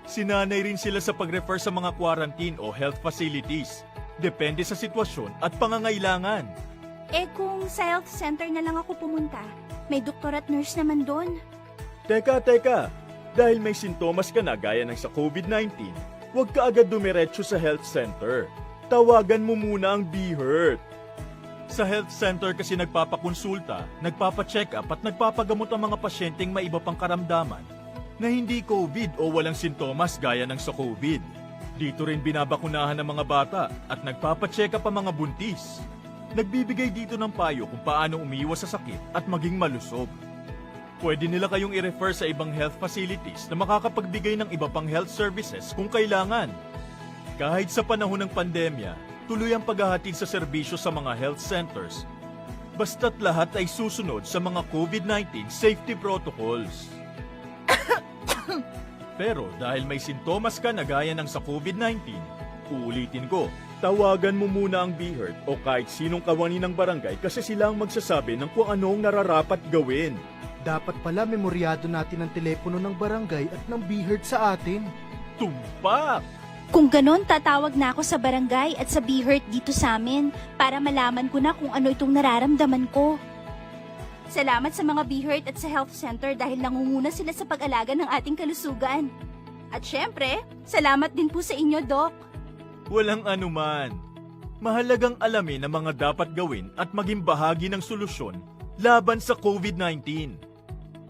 Sinanay rin sila sa pag-refer sa mga quarantine o health facilities, depende sa sitwasyon at pangangailangan. Eh kung sa health center na lang ako pumunta, may doktor at nurse naman doon. Teka. Dahil may sintomas ka na gaya ng sa COVID-19, huwag ka agad dumiretso sa health center. Tawagan mo muna ang BHERT. Sa health center kasi nagpapakonsulta, nagpapacheck up at nagpapagamot ang mga pasyenteng may iba pang karamdaman na hindi COVID o walang sintomas gaya ng sa COVID. Dito rin binabakunahan ng mga bata at nagpapacheck up ang mga buntis. Nagbibigay dito ng payo kung paano umiwas sa sakit at maging malusog. Pwede nila kayong i-refer sa ibang health facilities na makakapagbigay ng iba pang health services kung kailangan. Kahit sa panahon ng pandemya, tuloy ang paghahatid sa serbisyo sa mga health centers. Basta't lahat ay susunod sa mga COVID-19 safety protocols. Pero dahil may sintomas ka na gaya ng sa COVID-19, uulitin ko, tawagan mo muna ang BHERT o kahit sinong kawani ng barangay kasi sila ang magsasabi ng kung anong nararapat gawin. Dapat pala memoryado natin ang telepono ng barangay at ng BHERT sa atin. Tumpak! Kung ganon, tatawag na ako sa barangay at sa BHERT dito sa amin para malaman ko na kung ano itong nararamdaman ko. Salamat sa mga BHERT at sa health center dahil nangunguna sila sa pag-alaga ng ating kalusugan. At syempre, salamat din po sa inyo, Doc. Walang anuman. Mahalagang alamin ang mga dapat gawin at maging bahagi ng solusyon laban sa COVID-19.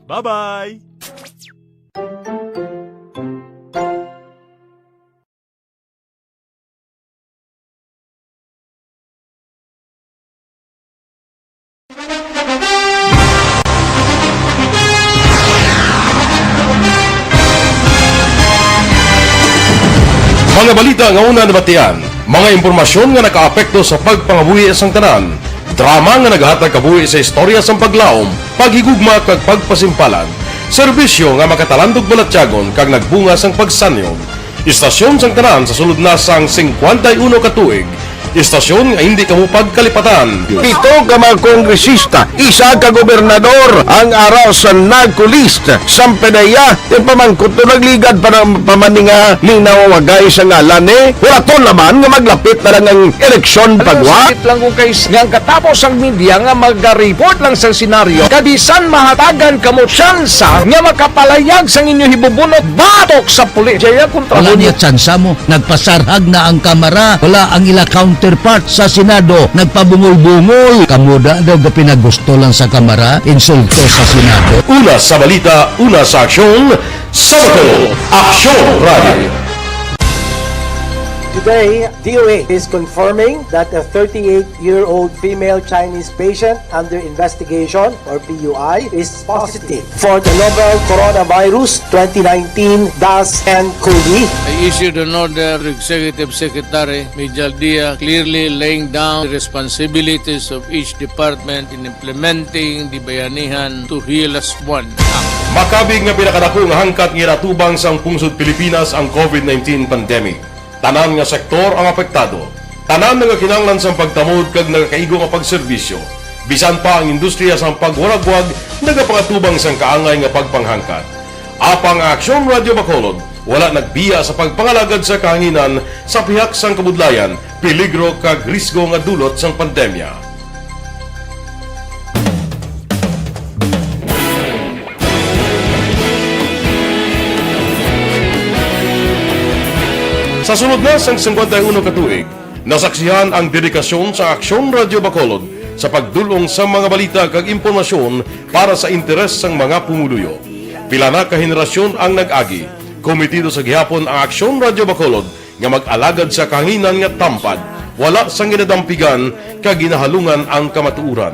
Bye-bye! Mga balita nga una nabatian, mga impormasyon nga nakaapekto sa pagpangabuhi sang tanan, drama nga naghatag kabuhi sa istorya sang paglaom, paghigugma kag pagpasimpalan, serbisyo nga makatalandog balatyagon kag nagbunga sang pagsanyog, istasyon sang tanan sa sulod na sang 51 ka tuig, istasyon nga hindi kamupag kalipatan. 7 ka mga kongresista, 1 ka gobernador ang araw sa nagkulist sa pedaya yung pamangkot to nagligad para pamaninga linaw wagay sa ngalan wala to naman nga maglapit na lang ang eleksyon pagwa. Sakit lang kung kayo nga katapos ang media nga mag-report lang sa senaryo kabisan mahatagan kamo tsansa nga makapalayag sa inyo hibubunot batok sa pulis. Jaya kontra wala niya tsansa mo, nagpasarhag na ang kamera, wala ang ila counterpart sa Senado, nagpabungol-bungol. Kamuda daw ga pinagusto lang sa kamera, insulto sa Senado. Una sa balita, una sa aksyon, Sabado, Aksyon Radio. Today, DOA is confirming that a 38-year-old female Chinese patient under investigation, or PUI, is positive for the novel coronavirus 2019-10-CoV. I issued an order to Executive Secretary Major Dia clearly laying down the responsibilities of each department in implementing the Bayanihan to Heal as One Act. Makabig nga pinakadako nga hangkat nga natubang sang pungsod Pilipinas ang COVID-19 pandemic. Tanan nga sektor ang apektado. Tanan nga kinahanglan sang pagtamod kag nagakaigo nga pagserbisyo. Bisan pa ang industriya sang pagwaragwag nagapangatubang sang kaangay nga pagpanghangkat. Apang Aksyon Radio Bacolod wala nagbiya sa pagpangalagad sa kahanginan sa pihak sang kabudlayan, peligro kag risgo nga dulot sang pandemya. Sa sunod na sang 51 katuig, nasaksihan ang dedikasyon sa Aksyon Radio Bacolod sa pagdulong sa mga balita kag impormasyon para sa interes sang mga pumuluyo. Pila na ka henerasyon ang nag-agi, komitido sa gihapon ang Aksyon Radio Bacolod nga mag-alagad sa kahanginan nga tampad, wala sang ginadampigan kag ginahalungan ang kamatuuran.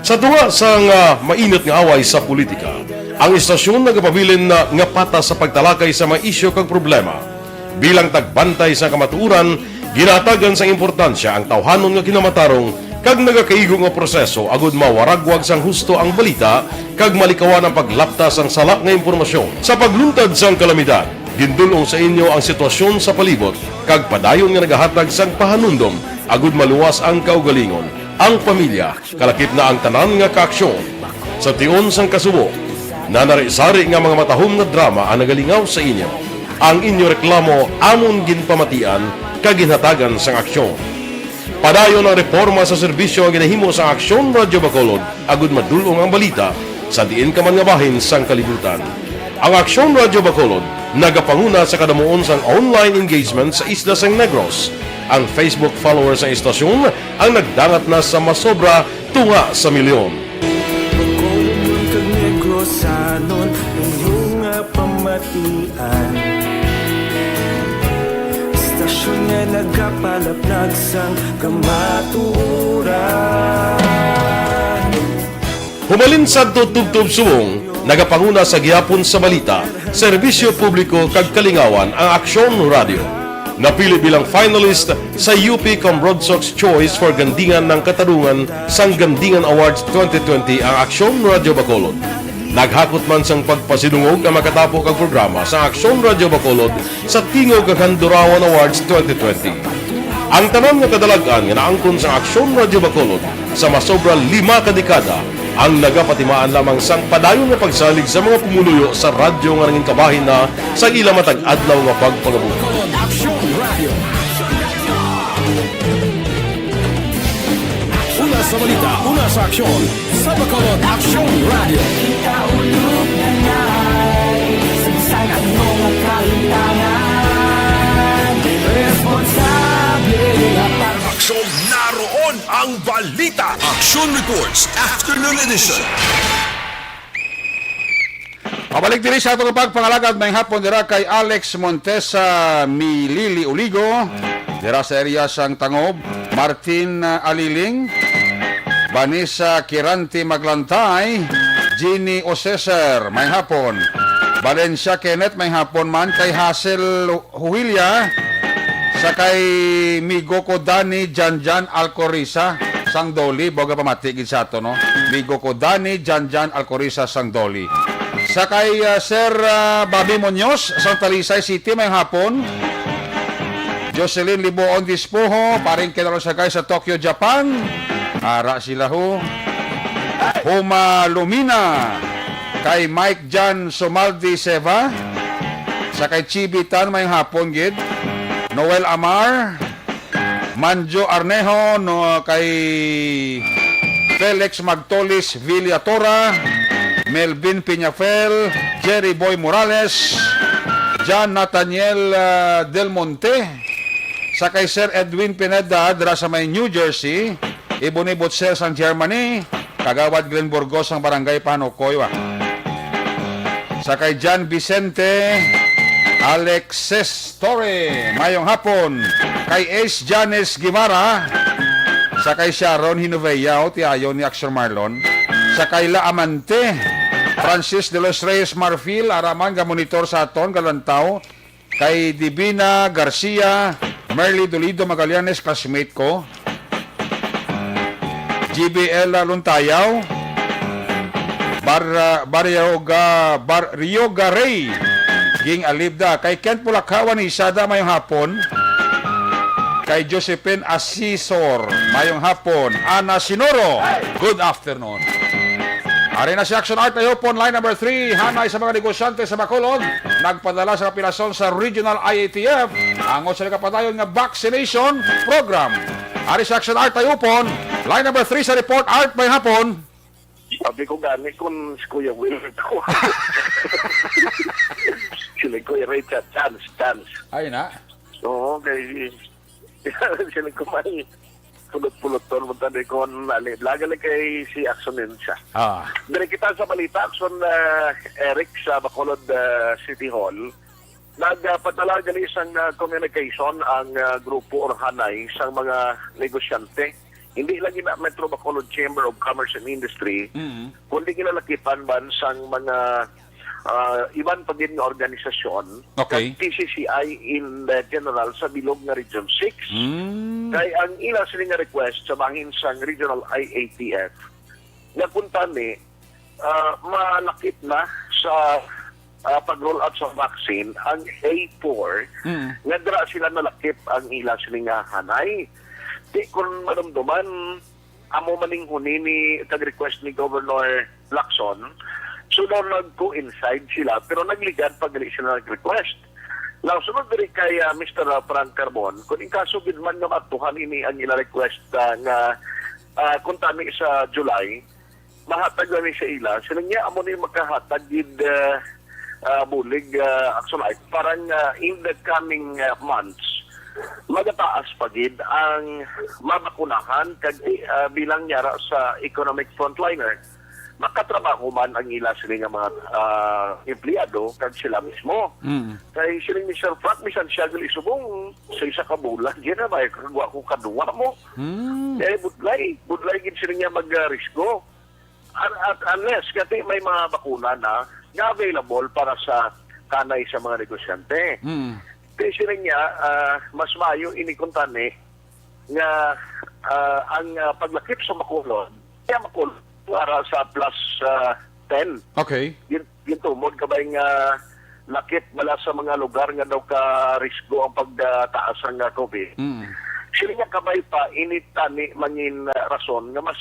Sa tunga sang mainit nga away sa politika, ang istasyon nagapabilin na nga patas sa pagtalakay sa mga isyu kag problema. Bilang tagbantay sa kamatuuran, ginatagan sa importansya ang tawhanon nga kinamatarong kag nagakaigo nga proseso agud mawaragwag sang husto ang balita kag malikawan ang paglaptas ang salak nga impormasyon. Sa pagluntad sang kalamidad, gindulong sa inyo ang sitwasyon sa palibot kag padayon nga nagahatag sang pahanundom agud maluwas ang kaugalingon, ang pamilya, kalakip na ang tanan nga kaaksyon. Sa tion sang kasubo, nanari-sari nga mga matahom nga drama ang nagalingaw sa inyo. Ang inyo reklamo amon ginpamatian kag ginhatagan sang aksyon. Padayon ang reforma sa serbisyo ang ginahimo sa Aksyon Radio Bacolod agud madulong ang balita sa diin ka man nga bahin sang kalibutan. Ang Aksyon Radio Bacolod nagapanguna sa kadamuon sang online engagement sa isla sang Negros. Ang Facebook followers sa istasyon ang nagdangat na sa masobra tunga sa milyon. Bacolod kag Negros sanon inyong pamatian. Istasyon nga nagapalaplag sang kamaturan. Humalin sa tutubtub suwong, nagapanguna sa gihapon sa balita, serbisyo publiko kag kalingawan ang Aksyon Radio. Napili bilang finalist sa UP Broadsox Choice for Gandingan ng Katarungan sang Gandingan Awards 2020 ang Aksyon Radio Bacolod. Naghakot man sang pagpasidungog ang makatapo kag programa sa Aksyon Radio Bacolod sa Tingog kag Handurawan Awards 2020. Ang tanan nga kadalagan nga naangkon sa Aksyon Radio Bacolod sa masobra 5 ka dekada ang nagapatimaan lamang sang padayon nga pagsalig sa mga pumuluyo sa radyo nga nangin kabahin na sa ila matag adlaw nga pagpangabuhi. Una sa balita, una sa aksyon, sa Bacolod Aksyon Radio. Ikaulog na ngay, sagsagan mo ang kalintangan, responsable at Aksyon, naroon ang balita. Aksyon Reports, Afternoon Edition. Pabalik diri sa atong pagpangalagad may hapon dira kay Alex Montesa Milili Uligo, dira sa area sang Tangob, Martin Aliling, Vanessa Kiranti Maglantay, Ginny Oseser may hapon, Valencia Kenneth may hapon man, kay Hazel Huilya, sa kay Migoko Dani Janjan Alcorisa sang Doli, boga pamatigid sa ato no, Migoko Dani Janjan Alcorisa sang Doli. Sa kay Sir Bobby Muñoz sa Talisay City may hapon, Jocelyn Liboon Dispoho, paring kinaro sa kay sa Tokyo, Japan, ara sila ho. Huma Lumina, kay Mike Jan Somaldi Seva, sa kay Chibitan may hapon gid, Noel Amar, Manjo Arnejo, no, kay Felix Magtolis Villatora, Melvin Piñafel, Jerry Boy Morales, John Nathaniel Del Monte, sa kay Sir Edwin Pineda dira sa may New Jersey, Iboni Butser sang Germany, Kagawad Glen Burgos ang Barangay Panocoy, sa kay John Vicente Alexis Torre, mayong hapon. Kay Ace Janes Guimara, sa kay Sharon Hinovea, o tiayo ni Aksyon Marlon. Sa kay La Amante, Francis de los Reyes Marfil, araman ga monitor sa aton, Galantaw. Kay Divina Garcia, Merly Dolido Magallanes, classmate ko. GBL Luntayaw, Rio Garay, Ging Alibda. Kay Kent Pulakawan ni Isada, mayong hapon. Kay Josephine Asisor, mayong hapon. Ana Sinoro, good afternoon. Ari na si Action Art tayo po, line number 3, hanay sa mga negosyante sa Bacolod, nagpadala sa kapilasyon sa Regional IATF, ang sa kapadayon nga vaccination program. Ari si Action Art tayo po, line number 3 sa report. Art, may hapon. Sabi ko gani kung si Kuya Will ko. Sila Kuya Richard, chance. Ay na. Oo, kay sila ko may pulot-pulot-ton mo tani ko lagali kay si Aksyon din siya. Dari kita sa balita, Aksyon Eric sa Bacolod City Hall, nagpadala gali isang communication ang grupo or hanay sa mga negosyante. Hindi lang na Metro Bacolod Chamber of Commerce and Industry, kundi kinalakipan ban sang mga iban pa din nga organisasyon, okay. TCCI in general sa bilog nga Region 6. Kaya ang ila sila nga request sa bangin sang Regional IATF, nga punta ni malakit na sa pag-roll out sa vaccine ang A4, nga dira sila nalakip ang ila sila nga hanay. Di kung maramdaman, amo maning huni ni tag-request ni Governor Lacson, so daw nag-coincide sila, pero nagligad pag sila nag-request. Now, sunod rin kay Mr. Frank Carbon, kung in kaso man nga matuhan ini ang ila request nga kung tami sa July, mahatag ni sa ila, sila niya amo ni makahatag yun bulig actually, parang in the coming months, magataas pagid ang mabakunahan kag bilang nyara sa economic frontliner. Makatrabaho man ang ila sila nga mga empleyado kag sila mismo. Kay sila ni Sir Frank, misan siya gali subong sa isa ka bulan, di na ba, kagwa ko kaduwa mo. Kaya budlay gid sila nga mag-risko. At unless, kasi may mga bakuna na available para sa kanay sa mga negosyante. Kasi rin niya, mas mayo inikuntani nga ang paglakip sa Bacolod, kaya Bacolod para sa plus 10. Okay. Yung tumod ka ba yung lakip bala sa mga lugar nga daw ka risgo ang pagtaas ng COVID. Sila nga kabay pa initani mangin rason nga mas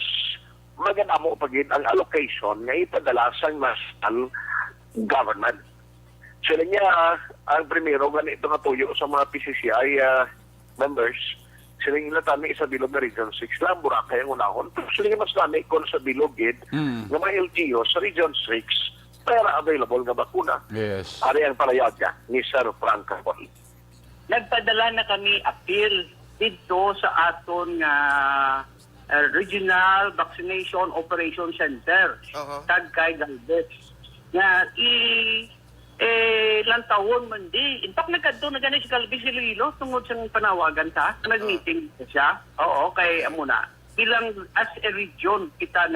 maganda mo pagin ang allocation nga ipadala sa national government. Sila niya, ang primero, ganito nga tuyo sa mga PCCI members, sila nga tami sa bilog na Region 6 lang, Boracay ang unahon. Pero sila nga mas tami kung sa bilogid nga mga LGO sa Region 6 para available nga bakuna. Yes. Ari ang palayag niya ni Sir Frank Carbon. Nagpadala na kami appeal dito sa aton nga Regional Vaccination Operation Center, kay Galvez. Nga, ilang taon man di. In fact, nagkadto na gani si Galvez Iloilo tungod sa panawagan ta. Nag-meeting siya. Oo, kay Amuna. Bilang as a region, kita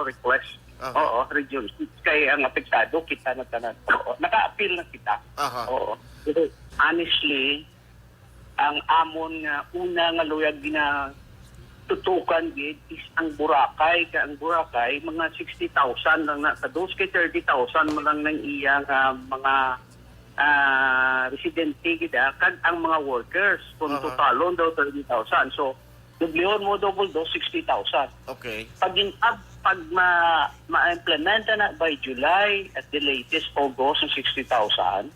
request. Oo, region. Kay ang apektado, kita nagtanan. Oo, naka-appeal na kita. Oo. Honestly, ang amon nga una nga luyag na tutukan gid is ang Boracay. Ang Boracay, mga 60,000 lang na. Kados kay 30,000 mo lang ng iyang mga residente gida. Kag ang mga workers, kung totalon daw 30,000. So, dublion mo double do 60,000. Okay. Pag ma-implementa na by July at the latest August ng 60,000,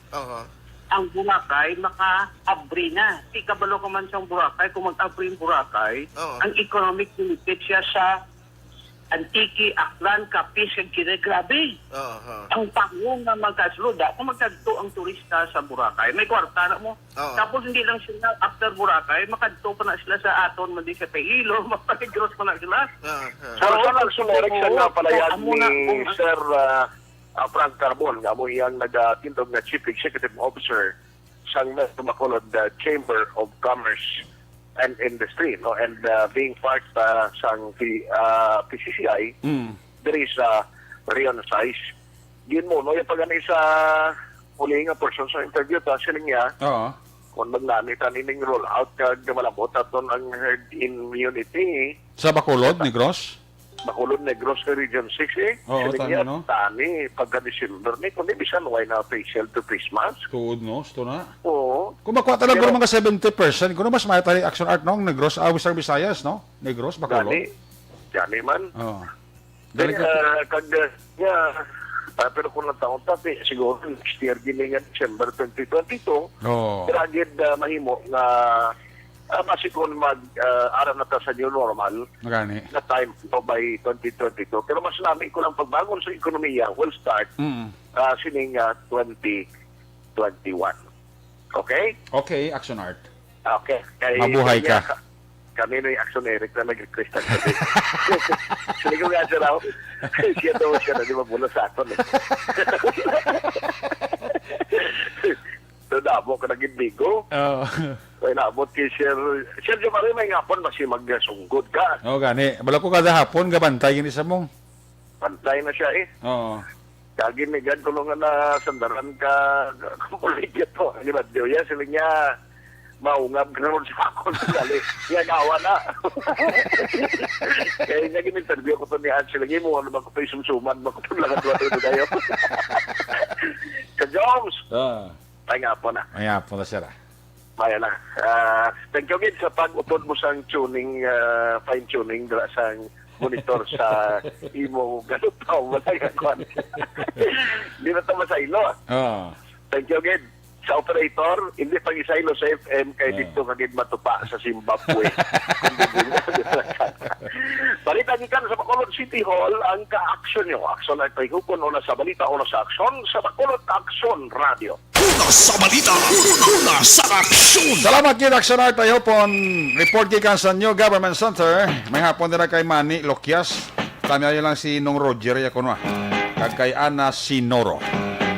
ang Boracay maka-abri na. Di kabalo ka man sa Boracay, kung mag-abri yung Boracay, ang economic benefit siya sa Antique, Aklan, Capiz, kag Kire, grabe. Ang pangong na magkasluda, kung magkadto ang turista sa Boracay, may kwarta na mo. Tapos hindi lang sila after Boracay, makadto pa na sila sa aton, mandi sa Pailo, mapakigros pa na sila. So, ang sumerek siya nga palayag ni Sir Frank Carbon, nga mo iyang nagtindog na Chief Executive Officer sang Bacolod Chamber of Commerce and Industry, no, and being part sang PCCI, there is Rion size. Yun mo, no, yung pag-ani sa huli nga person sa interview, siling niya, kung magnanitan ining roll out kag malabot aton ang herd immunity. Sa Bacolod, Negros? Bacolod, Negros sa Region 6 eh. Oo, siling niya, tani, pagka-December ni, kundi bisan why na facial to Christmas. Tuod, no? Ito na. Oo. Kung makuha talaga mga 70%, kung mas may tali action art nung Negros, Western Visayas, no? Negros, Bacolod. Gani man. Oo. Kag niya, pero kung nataon tapi, siguro next year giningan December 2022, piragid mahimo na masikon mag-aral na ta sa new normal na time by 2022. Pero mas namin ko lang pagbangon sa ekonomiya will start sining 2021. Okay? Okay, action art. Okay. Mabuhay ka. Kami na yung Aksyon Eric na nag-request ang sabi. Sige ko nga siya raw. Siya daw siya na di mabula sa aton. So, naabot ka naging bigo. So, naabot kay Sir Sergio Marie, may ngapon kasi mag-sunggod ka. Oo, gani. Bala ko kada hapon, gabantay yun isa mong. Bantay na siya eh. Oo. Kaginigan ko nung na sandaran ka kamuligya to. Ang radio yan, sila niya maungab ka naman sa ako nagali. Yan, awa na. Kaya nga gin-interview ko to ni Ansel. Lagi mo, ano ba ko pa isumsuman? Makutun lang at wato ito tayo. Ka-Joms! Ay nga po na. Ay nga po na siya. Maya na. Thank you again sa pag-utod mo sang tuning, fine-tuning sa monitor sa imo ganun tao. Wala yung kwan. Hindi na ito masaylo. Thank you again. Sa operator, hindi pag-isaylo sa FM kay dito kagid matupa sa Zimbabwe. Balita gikan sa Bacolod City Hall ang ka-aksyon nyo. Aksyon ay pahihupon una sa balita, una sa aksyon sa Bacolod Aksyon Radio. Una sa balita, una sa aksyon. Salamat kid Action Art tayo pon report gikan sa New Government Center. May hapon din kay Manny Loquias. Kami ayo lang si Nong Roger ya kuno. Kag kay Ana Sinoro.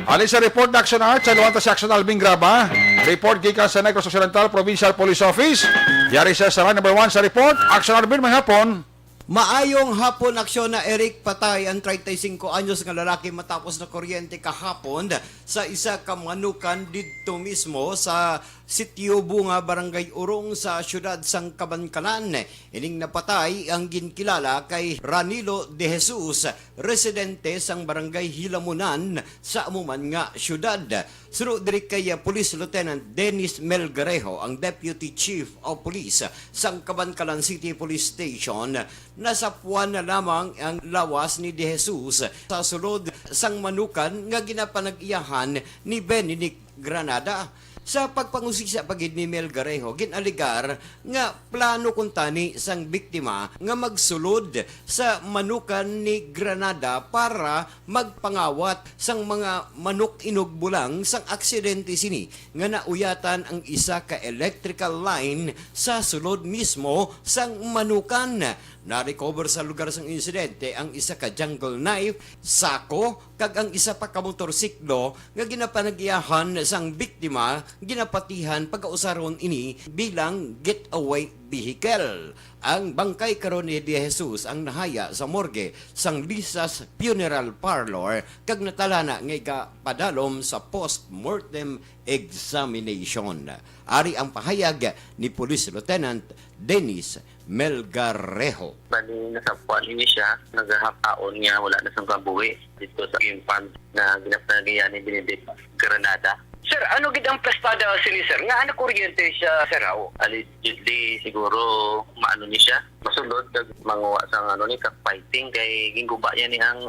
Ali sa report na Action Art, sa luwanta si Action Albing Graba. Report gikan sa Negros Occidental Provincial Police Office. Yari sa Sara number 1 sa report. Action Albing, may hapon. Maayong hapon, Aksyon na Eric. Patay ang 35 anyos nga lalaki matapos na kuryente kahapon sa isa ka manukan dito mismo sa Sitio Bunga, Barangay Urong sa siyudad sang Kabankanan. Ining napatay ang ginkilala kay Ranilo de Jesus, residente sang Barangay Hilamunan sa amuman nga siyudad. Suro diri kay Police Lieutenant Dennis Melgarejo, ang Deputy Chief of Police sang Kabankalan City Police Station. Nasapuan na lamang ang lawas ni de Jesus sa sulod sang manukan nga ginapanag-iyahan ni Benedict Granada. Sa pagpangusisa pagid ni Melgarejo, ginaligar nga plano kuntani sang biktima nga magsulod sa manukan ni Granada para magpangawat sang mga manok inugbulang sang aksidente sini nga nauyatan ang isa ka electrical line sa sulod mismo sang manukan. Na-recover sa lugar sang insidente ang isa ka jungle knife, sako, kag ang isa pa ka motorsiklo nga ginapanagyahan sang biktima ginapatihan pagkausaron ini bilang getaway vehicle. Ang bangkay karon ni De Jesus ang nahaya sa morgue sang Lisa's Funeral Parlor kag natalana nga ikapadalom sa post-mortem examination. Ari ang pahayag ni Police Lieutenant Dennis Melgarejo. Bali nasapuan ini siya, naghahapaon niya, wala na sang kabuhi dito sa infant na ginapanagyan ni Benedict Granada. Sir, ano gid ang prestada sini sir? Nga ano kuryente siya sir raw? Allegedly siguro maano ni siya. Masulod kag manguwa sang ano ni kag fighting kay ginguba niya ni ang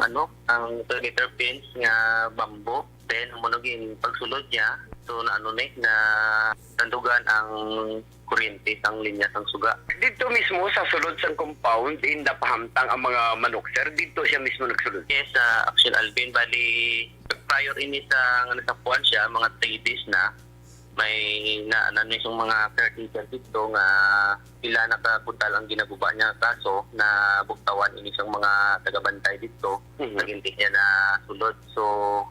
ang perimeter fence nga bamboo. Then monogin pagsulod niya so na na tandugan ang kuryente sang linya sang suga. Dito mismo sa sulod sang compound in napahamtang ang mga manok sir. Dito siya mismo nagsulod. Yes, sa Aksyon Alvin bali prior ini sa nasapuan siya mga 3 days na may yung mga caretaker dito nga pila nakapuntal ang ginaguba niya kaso na buktawan ini isang mga tagabantay dito. Naginti niya na sulod. So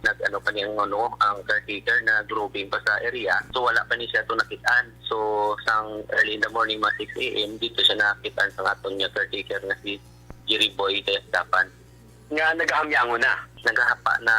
nag-ano pa niya ang caretaker na groving pa sa area. So wala pa niya siya ito nakitaan. So sang early in the morning mga 6 a.m. dito siya nakitaan sa atong niya caretaker na si Jerry Boy Dapan. Nga nagahamyango na. Naghahapa na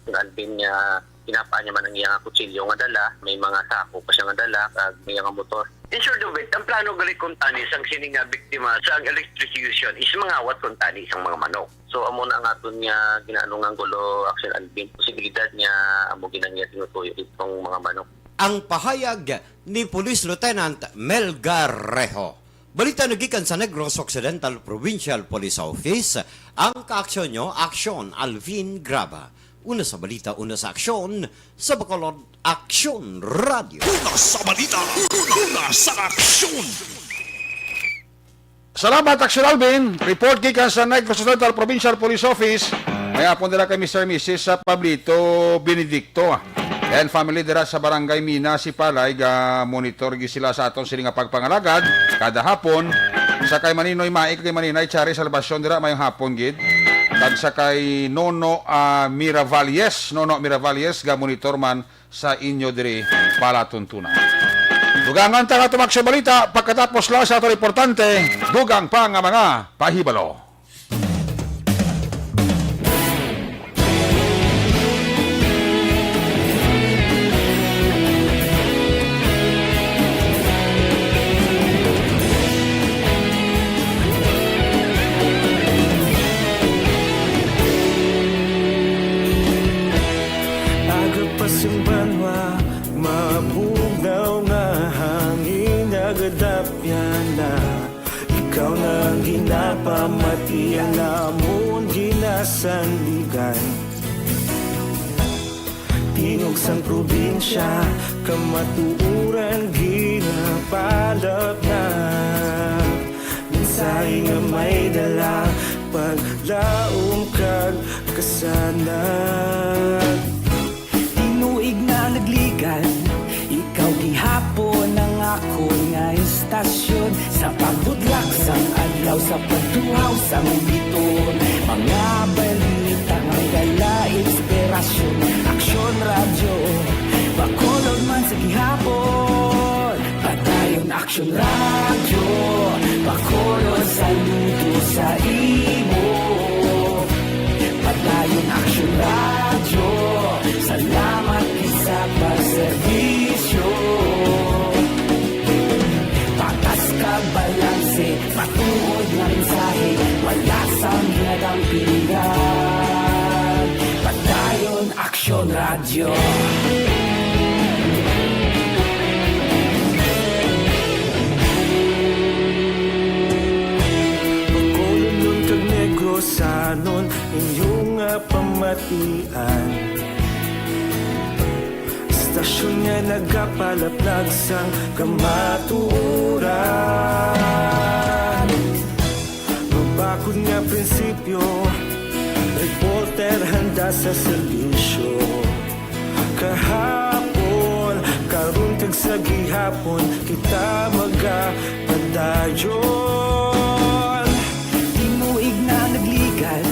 yung albin niya. Kinapa niya man ang iyang kutsilyo nga dala, may mga sako pa siya nga dala, kag may mga motor. In short of it, ang plano gali kung tani sang sining nga biktima sa electrocution is mga awat kung tani isang mga manok. So amo na ang aton niya ginaano nga gulo action albin, posibilidad niya amo ginanya tinutuyo itong mga manok. Ang pahayag ni Police Lieutenant Melgar Rejo. Balita nagikan sa Negros Occidental Provincial Police Office, ang kaaksyon nyo, Aksyon Alvin Graba. Una sa balita, una sa aksyon, sa Bacolod Aksyon Radio. Una sa balita, una sa aksyon. Salamat, Aksyon Alvin. Report gikan sa Negros Occidental Provincial Police Office. May apon nila kay Mr. Mrs. sa Pablito Benedicto. And family dira sa Barangay Mina, si Palay, monitor sila sa aton sila nga pagpangalagad. Kada hapon, sa kay Maninoy Maik, kay Maninay Chari, salvasyon dira mayong hapon gid. Tag sa kay Nono Miravalles, ga monitor man sa inyo diri palatuntunan. Dugangan ta nga tumak sa balita, pagkatapos lang sa ato importante, dugang pa nga mga pahibalo. Magbanua, mabugaw nga hangin nagadapyan na. Ikaw na ang ginapamati ang amon ginasandigan. Tingog sang probinsya, kamatuuran ginapalap na. Minsay nga may dala, paglaong kag kasanag. Tinuig na nagligan, ikaw gihapon ang ako nga istasyon. Sa pagbudlak sang adlaw, sa pagtuhaw sang biton. Mga balita nga dala inspirasyon. Aksyon radyo, Bacolod man sa gihapon. Patayon Aksyon radyo, Bacolod saludo sa imo. Patayon Aksyon radyo, salamat sa pagserbisyo. Patas ka balanse, patuod na mensahe, wala sang hinagang pilihan. Patayon Aksyon radyo. Bacolod nun kag Negros sanon, inyong pamatian. Stasyon nga nagapalaplag sang kamaturan. Mabakod nga prinsipyo, reporter handa sa serbisyo. Kahapon, karon kag sa gihapon, kita magapadayon. Tinuig na nagligan,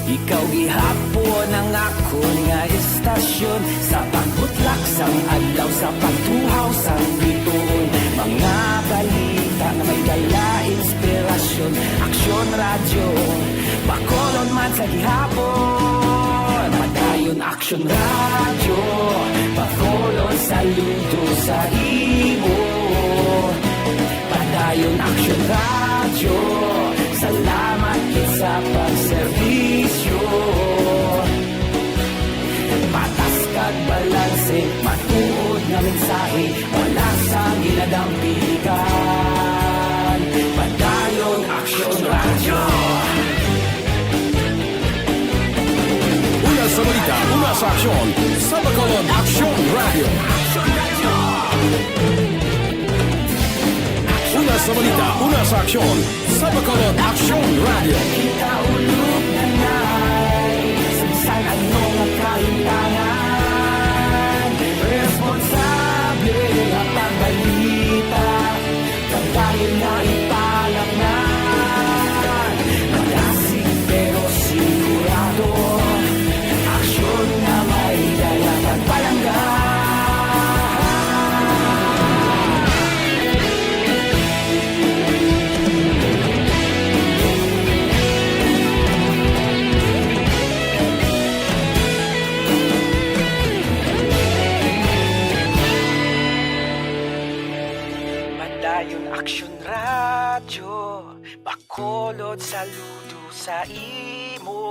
ikaw gihapon ang ako nga istasyon. Sa pagbutlak sang adlaw, sa pagtuhaw sang biton. Mga balita na may dala inspirasyon. Aksyon radyo, Bacolod man sa gihapon. Padayon Aksyon radyo, Bacolod saludo sa imo. Padayon Aksyon radyo, salamat sa pagserbisyo. Patas kag balanse, matuod nga mensahe, wala sang ginadang piligan. Padayon Aksyon radyo. Una sa balita, una sa aksyon, sa Bacolod Aksyon Radio. Una sa balita, una sa aksyon, sa Bacolod Aksyon Radio. Kita ulog na na'y sa bisan anong kaintangan. Responsable saludo sa imo.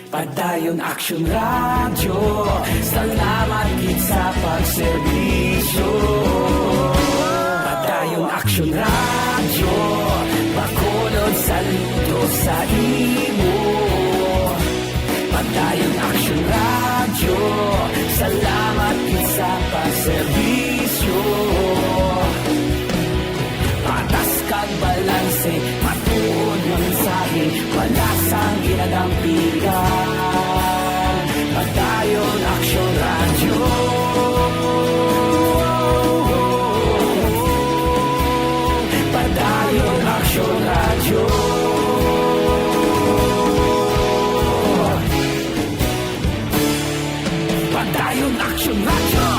Padayon Aksyon Radio, salamat gid sa pagserbisyo. Padayon Aksyon Radio, Bacolod saludo sa imo. Padayon Aksyon Radio, salamat gid sa pagserbisyo. Patas kag balanse, matuod ng mensahe, wala sang ginadampigan. Padayon Aksyon Radio. Padayon Aksyon Radio. Padayon Aksyon Radio.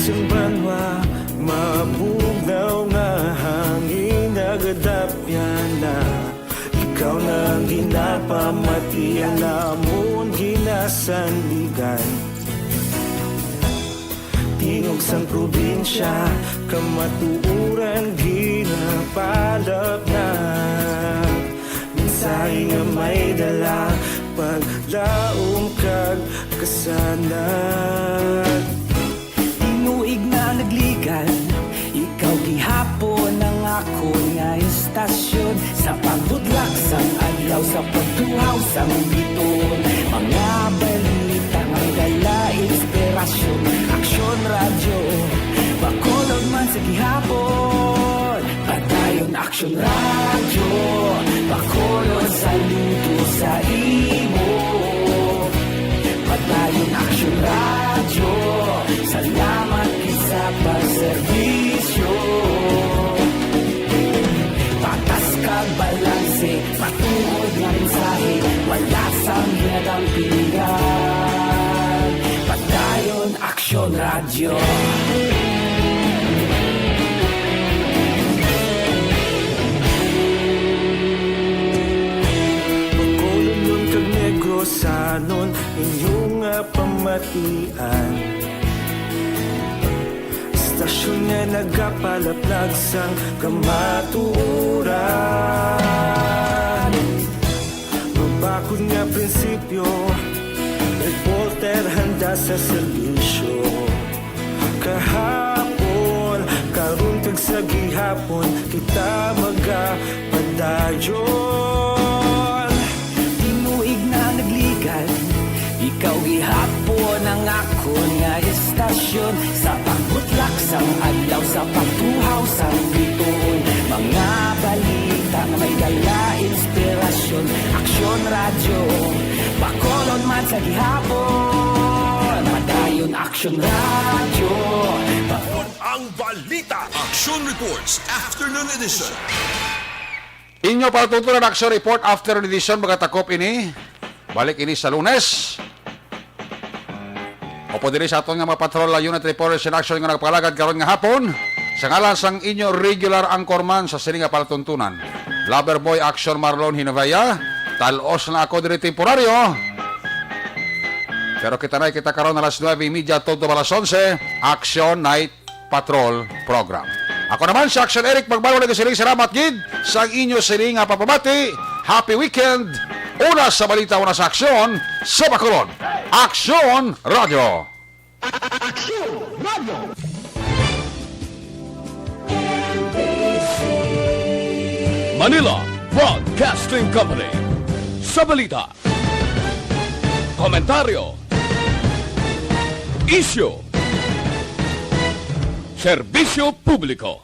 Magbanua, mabugaw nga hangin nagadapyan na. Ikaw na ang ginapamatian namon ginasandigan. Tingog sang probinsya, kamatuuran ginapalap na. Mensahe nga may dala, paglaom kag kasanag. Inuig na nagligan, ikaw gihapon ang ako nga istasyon. Sa pagbudlak sang adlaw, sa pagtuhaw sang biton. Mga balita nga dala inspirasyon. Aksyon Radio, Bacolod man sa gihapon. Padayon Aksyon Radio, Bacolod saludo sa imo. Padayon Aksyon Radio, salamat sa pagserbisyo. Patas kag balanse, matuod nga mensahe, wala sang ginadampigan. Padayon Aksyon Radio. Bacolod nun kag Negrosanon, inyong pamatian. Istasyon nga nagapalaplag sang kamatuuran. Mabakod nga prinsipyo, reporter handa sa serbisyo. Kahapon, karon kag sa gihapon, kita magapadayon. Tinuig na nagligan, ikaw gihapon ang ako nga istasyon. Sa pagbutlak sang adlaw, sa pagtuhaw sang biton. Mga balita nga may dala inspirasyon. Aksyon Radio, Bacolod man sa gihapon. Padayon Aksyon Radio. Ang balita. Aksyon Reports Afternoon Edition. Inyo para tutunan Aksyon Report Afternoon Edition, magatakop ini. Balik ini sa Lunes. Opo diri sa aton nga mga patrol unit reporters in action nga nagpalagad karon nga hapon. Sa ngalan sang inyo regular anchorman sa sining nga palatuntunan. Loverboy Aksyon Marlon Hinovaya. Talos na ako diri temporaryo. Pero kita karon alas 9:30 todo alas 11. Aksyon Night Patrol Program. Ako naman si Aksyon Eric Magbanua nagsiling salamat gid sa inyo siling nga papabati. Happy weekend. Una sa balita, una sa aksyon sa Bacolod. Aksyon Radio. Aksyon Radio. Manila Broadcasting Company. Sa balita, komentaryo, isyu, serbisyo publiko.